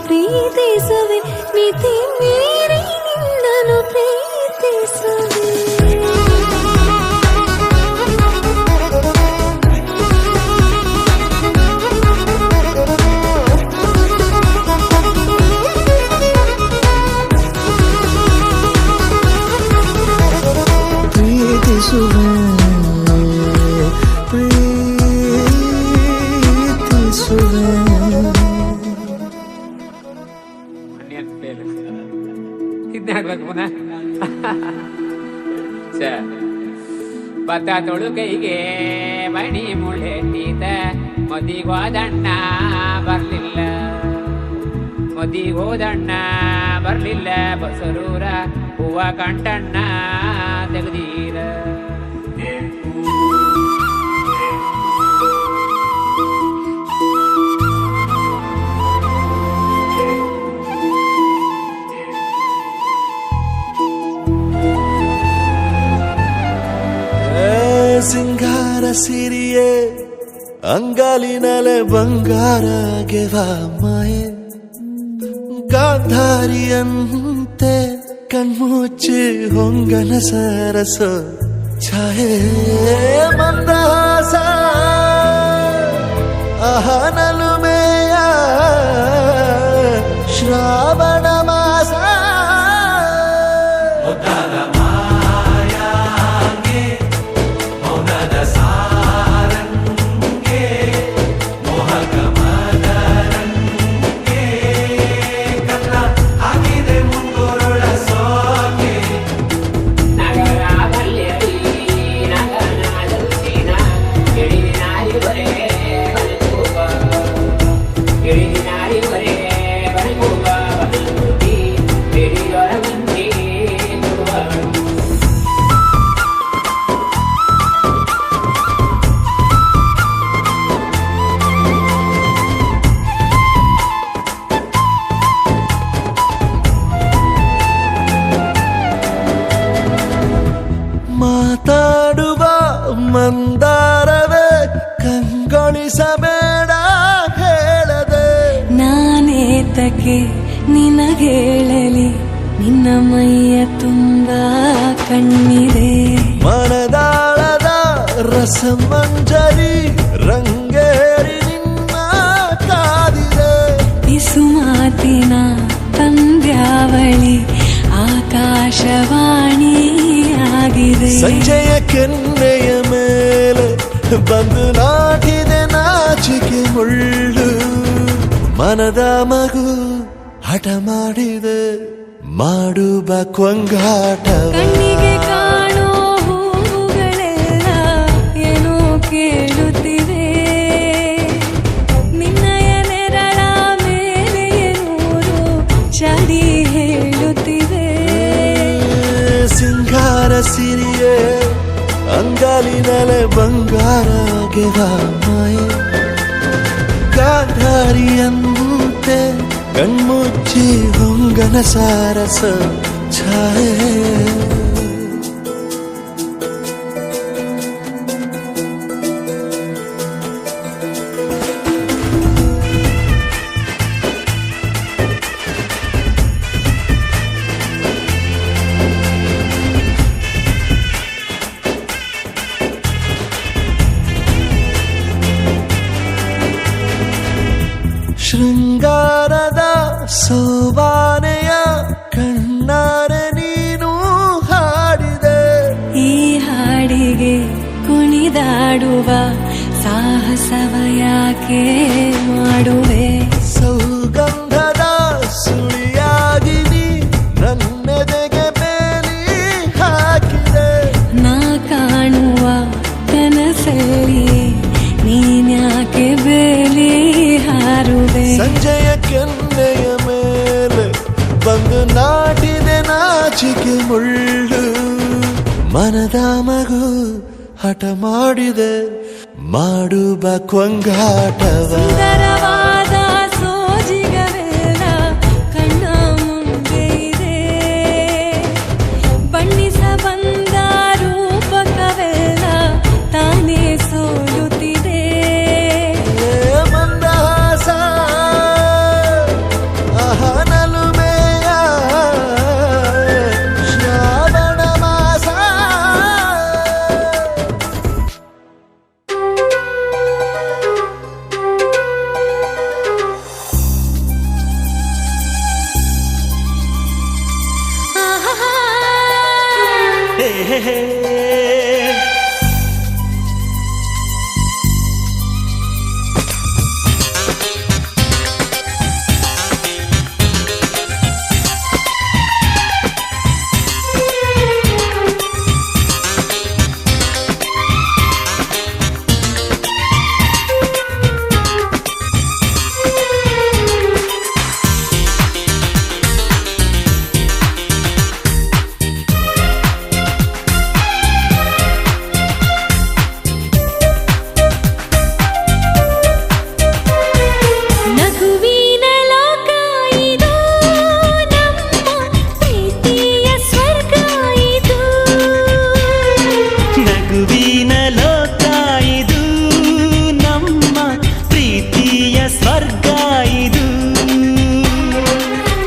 ಪ್ರೀತಿಸುವೆ ಮಿತಿ ಮೀರಿ ನಿನ್ನನ್ನು ಪ್ರೀತಿಸುವೆ. ಪ್ರೀತಿಸುವೆ ಪ್ರೀತಿಸುವೆ. ಇದನ್ನೇ ಹಾಕ್ಬೇಕು ಪುನಃ. ಭತ್ತ ತೊಳುಕೈಗೆ ಮಣಿ ಮುಳ್ಳೆಟ್ಟೀತ ಮದಿಗೋದಣ್ಣ ಬರ್ಲಿಲ್ಲ. ಮದಿಗೋದಣ್ಣ ಬರ್ಲಿಲ್ಲ ಬಸರೂರ ಹೂವ ಕಂಟಣ್ಣ ತೆಗ್ದೀರ. ಸಿಂಗಾರ ಸಿರಿಯೇ ಅಂಗಾಲಿನಲೆ ಬಂಗಾರ ಗೆವ ಮಾಯೆ. ಗಾಂಧಾರಿಯಂತೆ ಕಣ್ಮುಚ್ಚಿ ಹೊಂಗನ ಸರಸ ಛಾಯೆ. ಮಂದಹಾಸ ಅಹನಲುಮೆಯ ಶ್ರಾವಣ ಮಾಸ. ಮಾತಾಡುವ ಮಂದಾರವೇ ಕಂಗೊಳಿಸಬೇಡ ಹೇಳದೆ. ಯಾತಕ್ಕೆ ನಿನಗೇಳಲಿ ನಿನ್ನ ಮೈಯ ತುಂಬ ಕಣ್ಣಿದೆ ಮನದಾಳದ ರಸಮಂಜರಿ ರಂಗೇರಿ ನಿನ್ನ ಕಾದಿದೆ ಬಿಸು ಮಾತಿನ ಪಂದ್ಯಾವಳಿ ಆಕಾಶವಾಣಿಯಾಗಿದೆ ಸಂಜೆಯ ಕೆನ್ನೆಯ ಮೇಲೆ ಬಂದು ನಾಟಿದೆ ನಾಚಿಕೆ ಮುಳ್ಳು ಮನದ ಮಗು ಹಠ ಮಾಡಿದೆ ಮಾಡುವ ಕೊಂಗಾಟವ ಕಣ್ಣಿಗೆ ಕಾಣೋ ಹೂವುಗಳೆಲ್ಲ ಏನೋ ಕೇಳುತ್ತಿವೆ ನಿನ್ನಯ ನೆರಳ ಮೇಲೆ ನೂರು ಚಡಿ ಹೇಳುತ್ತಿವೆ ಸಿಂಗಾರ ಸಿರಿಯೇ ಅಂಗಾಲಿನಲೆ ಬಂಗಾರ ಮಾಯ ಗಾಂಧಾರಿಯಂತೆ ಕಣ್ಮುಚ್ಚಿ ಹೊಂಗನ ಸಾರಸ ಛಾಯೆ ಶೃಂಗಾರದ ಸೋಬಾನೆಯ ಕಣ್ಣಾರೆ ನೀನು ಹಾಡಿದೆ ಈ ಹಾಡಿಗೆ ಕುಣಿದಾಡುವ ಸಾಹಸವ ಯಾಕೆ ಮಾಡುವೆ ಸೌಗಂಧದ ಸುಳಿಯಾಗಿ ನೀ ನನ್ನೆದೆಗೆ ಬೇಲಿ ಹಾಕಿದೆ ನಾ ಕಾಣುವ ಕನಸಲ್ಲಿ ನೀನ್ಯಾಕೆ ಬೇಲಿ ಹಾರುವೆ ಸಂಜೆಯ ಕೆನ್ನೆಯ ಮೇಲೆ ಬಂದು ನಾಟಿದೆ ನಾಚಿಕೆ ಮುಳ್ಳು ಮನದ ಮಗು ಹಠ ಮಾಡಿದೆ ಮಾಡುವ ಕೊಂಗಾಟವ ಸುಂದರವಾದ ಸೋಜಿಗವೆಲ್ಲ ಕಣ್ಣ ಮುಂದೆ ಇದೆ ಬಣ್ಣಿಸ ಬಂದ ರೂಪಕವೆಲ್ಲ ತಾನೇ ಸೋಲುತ್ತಿದೆ ಮಂದಹಾಸ ಅಹನಲುಮೆಯ ಶ್ರಾವಣ ಮಾಸ ನಗುವಿನ ಲೋಕ ಇದು ನಮ್ಮ ಪ್ರೀತಿಯ ಸ್ವರ್ಗ ಇದು ನಗುವಿನ ಲೋಕ ಇದು ನಮ್ಮ ಪ್ರೀತಿಯ ಸ್ವರ್ಗ ಇದು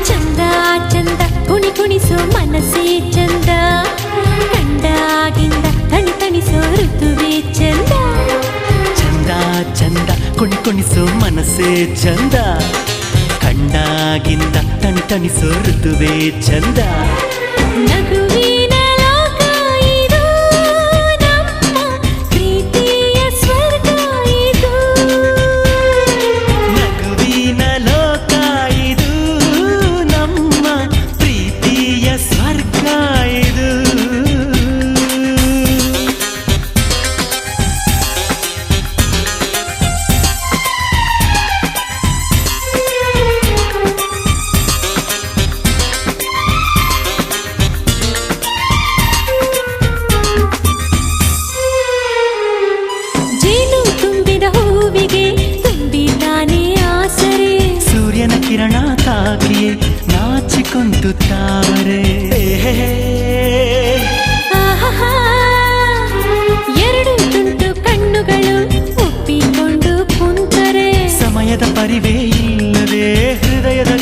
ಚಂದ ಚಂದ ಕುಣಿ ಕುಣಿಸೋ ಮನಸ್ಸೇ ಚಂದ ಕಂಡಾಗಿಂದ ತಣಿ ತಣಿಸೋ ಋತುವೇ ಚಂದ ಚಂದ ಚಂದ ಕುಣಿಸೋ ಮನಸ್ಸೇ ಚಂದ ಕಂಡಾಗಿಂದ ತಣಿಸೋ ಋತುವೇ ಚಂದ ನಗುವಿನ ಲೋಕ ಇದು ನಮ್ಮ ಪ್ರೀತಿಯ ಸ್ವರ್ಗ ಇದು ನಗುವಿನ ಲೋಕ ಇದು ನಮ್ಮ ಪ್ರೀತಿಯ ಸ್ವರ್ಗ ಇದು ಜೇನು ತುಂಬಿದ ಹೂವಿಗೆ ತುಂಬಿದ್ದಾನೆ ಆಸರೆ ಸೂರ್ಯನ ಕಿರಣ ತಾಕಿಯೇ ನಾಚಿಕೊಂತು ತಾವರೆ ಆಹಾಹಾ. ಎರಡು ತುಂಟು ಕಣ್ಣುಗಳು ಒಪ್ಪಿಕೊಂಡು ಕುಂತರೆ ಸಮಯದ ಪರಿವೇ ಇಲ್ಲದೆ ಹೃದಯದ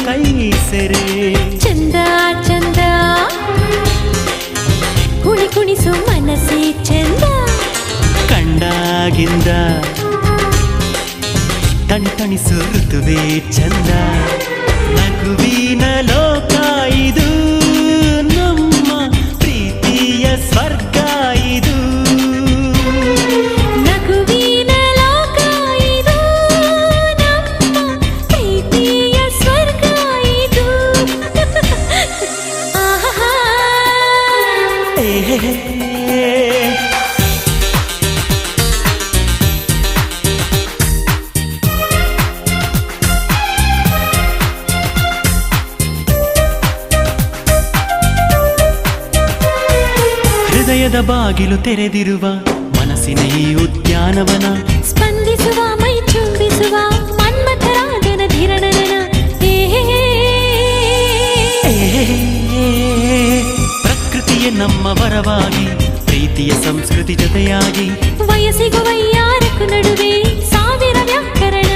ತಣಿ ತಣಿಸು ಋತುವೇ ಚಂದ ನಗುವಿನ ಲೋಕ ಇದು ನಮ್ಮ ಪ್ರೀತಿಯ ಸ್ವರ್ಗ ಇದು ನಗುವಿನ ಲೋಕ ಇದು ನಮ್ಮ ಪ್ರೀತಿಯ ಸ್ವರ್ಗ ಇದು ಆಹಾ ಹೃದಯದ ಬಾಗಿಲು ತೆರೆದಿರುವ ಮನಸ್ಸಿನ ಈ ಉದ್ಯಾನವನ ಸ್ಪಂದಿಸುವ ಮೈ ಚುಂಬಿಸುವ ಮನ್ಮಥರಾಗನ ಧಿರಣನ ಪ್ರಕೃತಿಯೇ ನಮ್ಮ ವರವಾಗಿ ಪ್ರೀತಿಯ ಸಂಸ್ಕೃತಿ ಜೊತೆಯಾಗಿ ವಯಸ್ಸಿಗೂ ವಯ್ಯಾರಕ್ಕೂ ನಡುವೆ ಸಾವಿರ ವ್ಯಾಕರಣ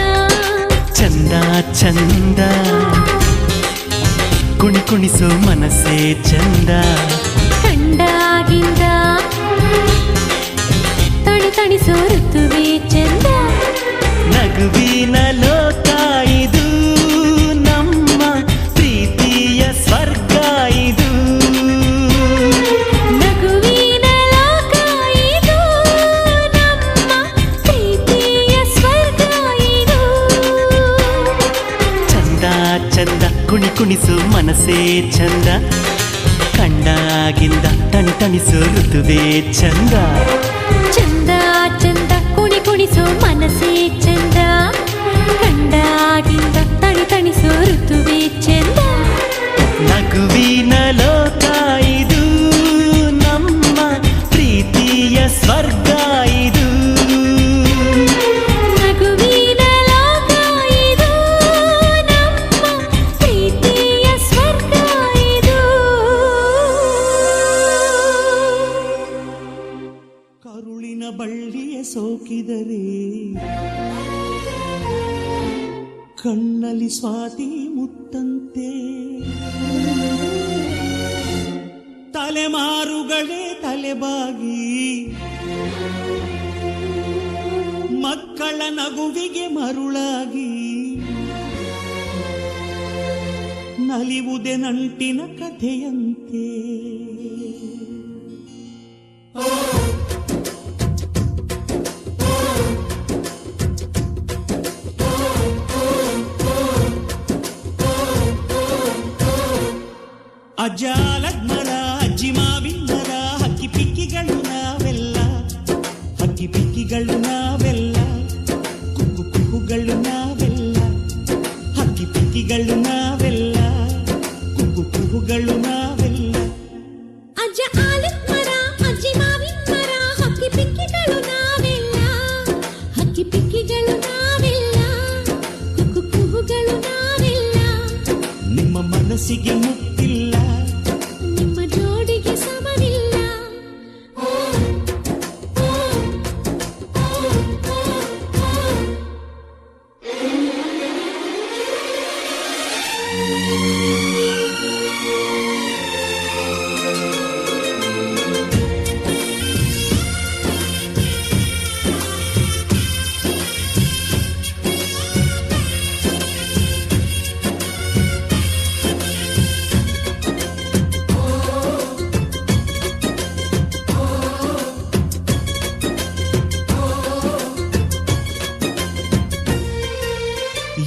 ಚಂದ ಚಂದ ಕುಣಿ ಕುಣಿಸೋ ಮನಸ್ಸೇ ಚಂದ ಕಂಡಾಗಿಂದ ತಣಿ ತಣಿಸೋ ಋತುವೇ ಚಂದ ನಗುವಿನ ಲೋಕ ಇದು ನಮ್ಮ ಪ್ರೀತಿಯ ಸ್ವರ್ಗ ಇದು ನಗುವಿನ ಲೋಕ ಇದು ನಮ್ಮ ಪ್ರೀತಿಯ ಸ್ವರ್ಗ ಇದು ಚಂದ ಚಂದ ಕುಣಿ ಕುಣಿಸು ಮನಸ್ಸೇ ಚಂದ ಕಂಡಾಗಿಂದ ತಣಿ ತಣಿಸು ಋತುವೇ ಚಂದ ಚಂದ ಚಂದ ಕುಣಿ ಕುಣಿಸೋ ಮನಸ್ಸೇ ಚಂದ ಕಂಡಾಗಿಂದ ತಣಿ ತಣಿಸೋ ಋತುವೇ ಚಂದ ನಗುವಿನ ಲೋಕ ಇದು ನಮ್ಮ ಪ್ರೀತಿಯ ಸ್ವರ್ಗ ಇದು ನಗುವಿನ ಲೋಕ ಇದು ನಮ್ಮ ಪ್ರೀತಿಯ ಸ್ವರ್ಗ ಇದು ಕರುಳಿನ ಬಳ್ಳಿಯ ಸೋಕಿದರೆ ಕಣ್ಣಲ್ಲಿ ಸ್ವಾತಿ ಮುತ್ತಂತೆ ತಲೆಮಾರುಗಳೇ ತಲೆಬಾಗಿ ಮಕ್ಕಳ ನಗುವಿಗೆ ಮರುಳಾಗಿ ನಲಿವುದೆ ನಂಟಿನ ಕಥೆಯಂತೆ ಅಜ್ಜಾಲದ ಮರ ಅಜ್ಜಿ ಮಾವಿನ ಮರ ಹಕ್ಕಿ ಪಿಕ್ಕಿಗಳು ನಾವೆಲ್ಲ ಹಕ್ಕಿ ಪಿಕ್ಕಿಗಳು ನಾವೆಲ್ಲ ಕುಕ್ಕು ಕುಕ್ಕುಗಳು ನಾವೆಲ್ಲ ಹಕ್ಕಿ ಪಿಕ್ಕಿಗಳು ನಾವೆಲ್ಲ ಕುಕ್ಕು ಕುಕ್ಕುಗಳು ನಾವೆಲ್ಲ ಅಜ್ಜ ಆಲದ ಮರ ಅಜ್ಜಿ ಮಾವಿನ ಮರ ಹಕ್ಕಿ ಪಿಕ್ಕಿಗಳು ನಾವೆಲ್ಲ ಹಕ್ಕಿ ಪಿಕ್ಕಿಗಳು ನಾವೆಲ್ಲ ಕುಕ್ಕು ಕುಹುಗಳು ನಾವೆಲ್ಲ ನಿಮ್ಮ ಮನಸ್ಸಿಗೆ ಮುತ್ತಿಲ್ಲ ನಿಮ್ಮ ಜೋಡಿಗೆ ಸಮವಿಲ್ಲ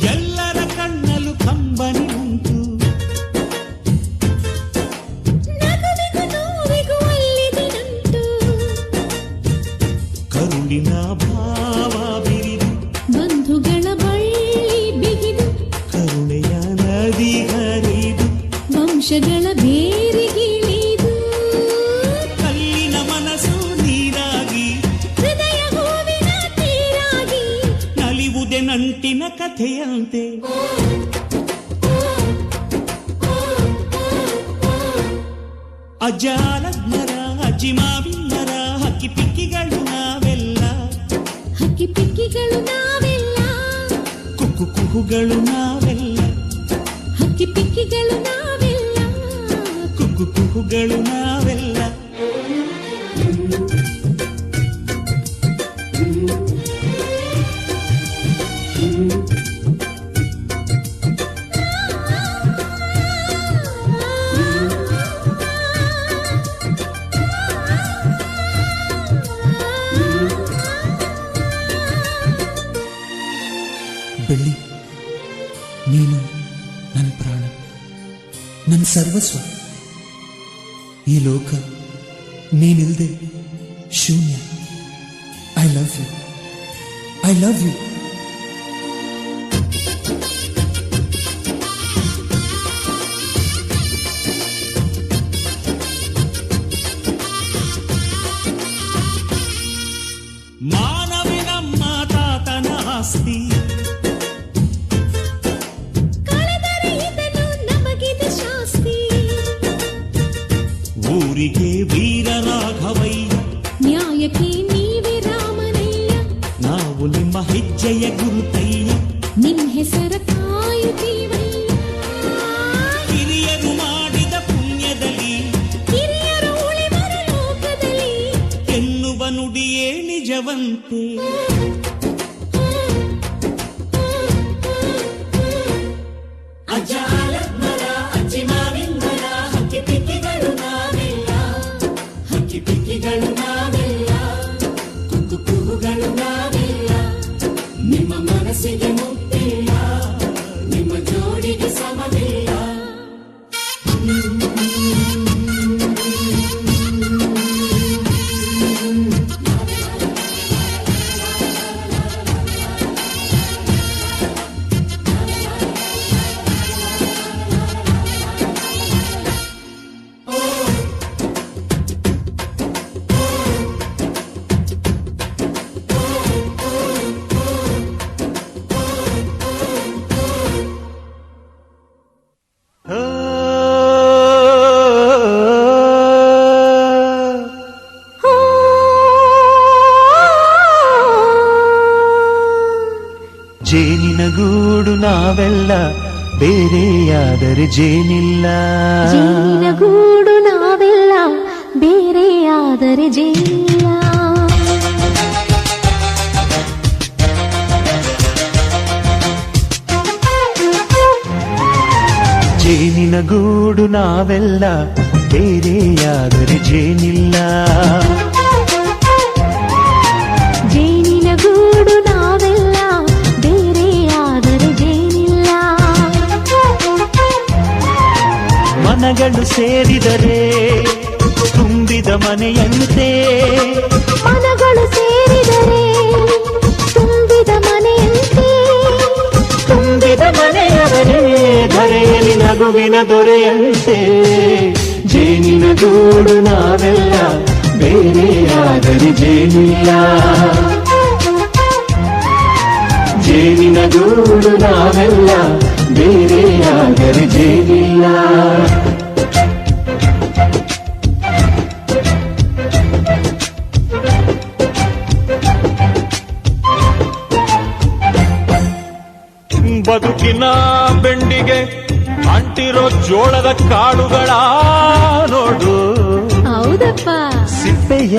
ಎಲ್ಲರ ಕಣ್ಣಲು ಕಂಬನಿ ಉಂಟು ನಗುವಿಗೂ ನೋವಿಗೂ ಅಲ್ಲಿದೆ ನಂಟು ಕರುಳಿನ ಭಾವ ಬಿರಿದು ಬಂಧುಗಳ ಬಳ್ಳಿ ಬಿಗಿದು ಕರುಣೆಯ ನದಿ ಹರಿದು ವಂಶಗಳ ಬೇರಿಗಿಳಿದು ಕಲ್ಲಿನ ಮನಸ್ಸು ನೀರಾಗಿ ಹೃದಯ ಹೂವಿನ ತೀರಾಗಿ ನಲಿವುದೆ ನಂಟಿನ ಕಥೆಯಂತೆ ಅಜ್ಜಾಲದ ಮರ ಅಜ್ಜಿ ಮಾವಿನ ಮರ ಹಕ್ಕಿ ಪಿಕ್ಕಿಗಳು ನಾವೆಲ್ಲ ಹಕ್ಕಿ ಪಿಕ್ಕಿಗಳು ನಾವೆಲ್ಲ ಕುಕ್ಕು ಕುಹುಗಳು ನಾವೆಲ್ಲ ಹಕ್ಕಿ ಪಿಕ್ಕಿಗಳು ನಾವೆಲ್ಲ ಕುಕ್ಕು ಕುಹುಗಳು ನಾವೆಲ್ಲ thank you ಬೆಳ್ಳಿ, ನೀನು ನನ್ನ ಪ್ರಾಣ, ನನ್ನ ಸರ್ವಸ್ವ. ಈ ಲೋಕ ನೀನಿಲ್ದೆ ಶೂನ್ಯ. I love you, I love you. ಮಾನವಿನಮ್ಮ ತಾತನ ಆಸ್ತಿ, ಊರಿಗೆ ವೀರ ರಾಘವಯ್ಯ, ನ್ಯಾಯಕ್ಕೆ ನೀವೇ ರಾಮನಯ್ಯ, ನಾವು ನಿಮ್ಮ ಹೆಜ್ಜೆಯ ಗುರುತಯ್ಯ, ನಿಮ್ ಹೆಸರ ಕಾಯುತ್ತೀವಯ್ಯ. ಹಿರಿಯರು ಮಾಡಿದ ಪುಣ್ಯದಲ್ಲಿ, ಹಿರಿಯರು ಉಳಿವರ ಲೋಕದಲ್ಲಿ, ಎನ್ನುವ ನುಡಿಯೇ ನಿಜವಂತೆ. ಅಜ್ಜ ಆಲಮ್ಮರ, ಅಜ್ಜಿ ಮಾವಿಂದರ, ಹಕ್ಕಿ ಪಿಕ್ಕಿಗಳು ನಾವೆಲ್ಲ, ಹಕ್ಕಿ ಪಿಕ್ಕಿಗಳು ನಾವೆಲ್ಲ, ಕುಕ್ಕು ಕೂಗುಗಳು ನಾವೆಲ್ಲ. ನಿಮ್ಮ ಮನಸ್ಸಿಗೆ ಮುಟ್ಟಿಲ್ಲ, ನಿಮ್ಮ ಜೋಡಿಗೆ ಸಮವಿಲ್ಲ. ಜೇನಿನ ಗೂಡು ನಾವೆಲ್ಲ, ಬೇರೆಯಾದರೆ ಜೇನಿಲ್ಲ. ಜೇನಿನ ಗೂಡು ನಾವೆಲ್ಲ, ಬೇರೆಯಾದರೆ ಜೇನಿಲ್ಲ. ಜೇನಿನ ಗೂಡು ನಾವೆಲ್ಲ, ಬೇರೆಯಾದರೆ ಜೇನಿಲ್ಲ. ಜೇನಿನ ಗೂಡು ನಾವೆಲ್ಲ, ಬೇರೆಯಾದರೆ ಜೇನಿಲ್ಲ. ಮನಗಳು ಸೇರಿದರೆ ತುಂಬಿದ ಮನೆಯಂತೆ, ಮನಗಳು ಸೇರಿದರೆ ತುಂಬಿದ ಮನೆಯಂತೆ, ತುಂಬಿದ ಮನೆಯವರೇ ಧರೆಯಲ್ಲಿ ನಗುವಿನ ದೊರೆಯಂತೆ. ಜೇನಿನ ಗೂಡು ನಾವೆಲ್ಲ, ಬೇರೆಯಾದರೆ ಜೇನಿಲ್ಲ. ಜೇನಿನ ಗೂಡು ನಾವೆಲ್ಲ, ಬೇರೆಯಾದರೆ ಜೇನಿಲ್ಲ. ಬದುಕಿನ ಬೆಂಡಿಗೆ ಅಂಟಿರೋ ಜೋಳದ ಕಾಳುಗಳ ನೋಡು, ಹೌದಪ್ಪ. ಸಿಪ್ಪೆಯ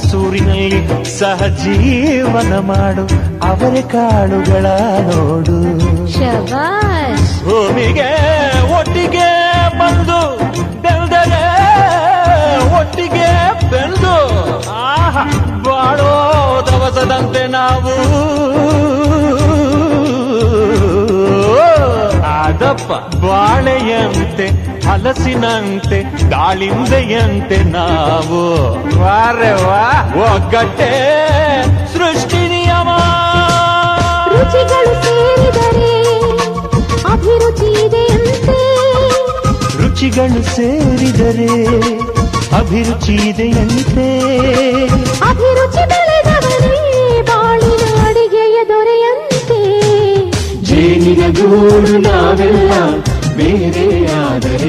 ಸೂರಿನಲ್ಲಿ ಸಹಜೀವನ ಮಾಡು ಅವರೆ ಕಾಳುಗಳ ನೋಡು. ಶಬಾಷ್. ಭೂಮಿಗೆ ಒಟ್ಟಿಗೆ ಬಂದು ಬೆಳೆದರೆ, ಒಟ್ಟಿಗೆ ಬೆಳೆದು ಬಾಳೋ ದವಸದಂತೆ ನಾವು. ಅದಪ್ಪ ಬಾಳೆಯಂತೆ, ಹಲಸಿನಂತೆ, ದಾಳಿಂಬೆಯಂತೆ ನಾವು. ವಾರೆ ವಾ, ಒಗ್ಗಟ್ಟೆ ಸೃಷ್ಟಿ ನಿಯಮ. ರುಚಿಗಳು ಸೇರಿದರೆ ಅಭಿರುಚಿ ಇದೆಯಂತೆ, ರುಚಿಗಳು ಸೇರಿದರೆ ಅಭಿರುಚಿ ಇದೆಯಂತೆ. ಅಭಿರುಚಿ ಬೆಳೆದವರೇ ಬಾಳಿನ ಅಡಿಗೆಯ ದೊರೆಯಂತೆ. ಜೇನಿನ ಗೂಡು ನಾವೆಲ್ಲ, ಬೇರೆಯಾದರೆ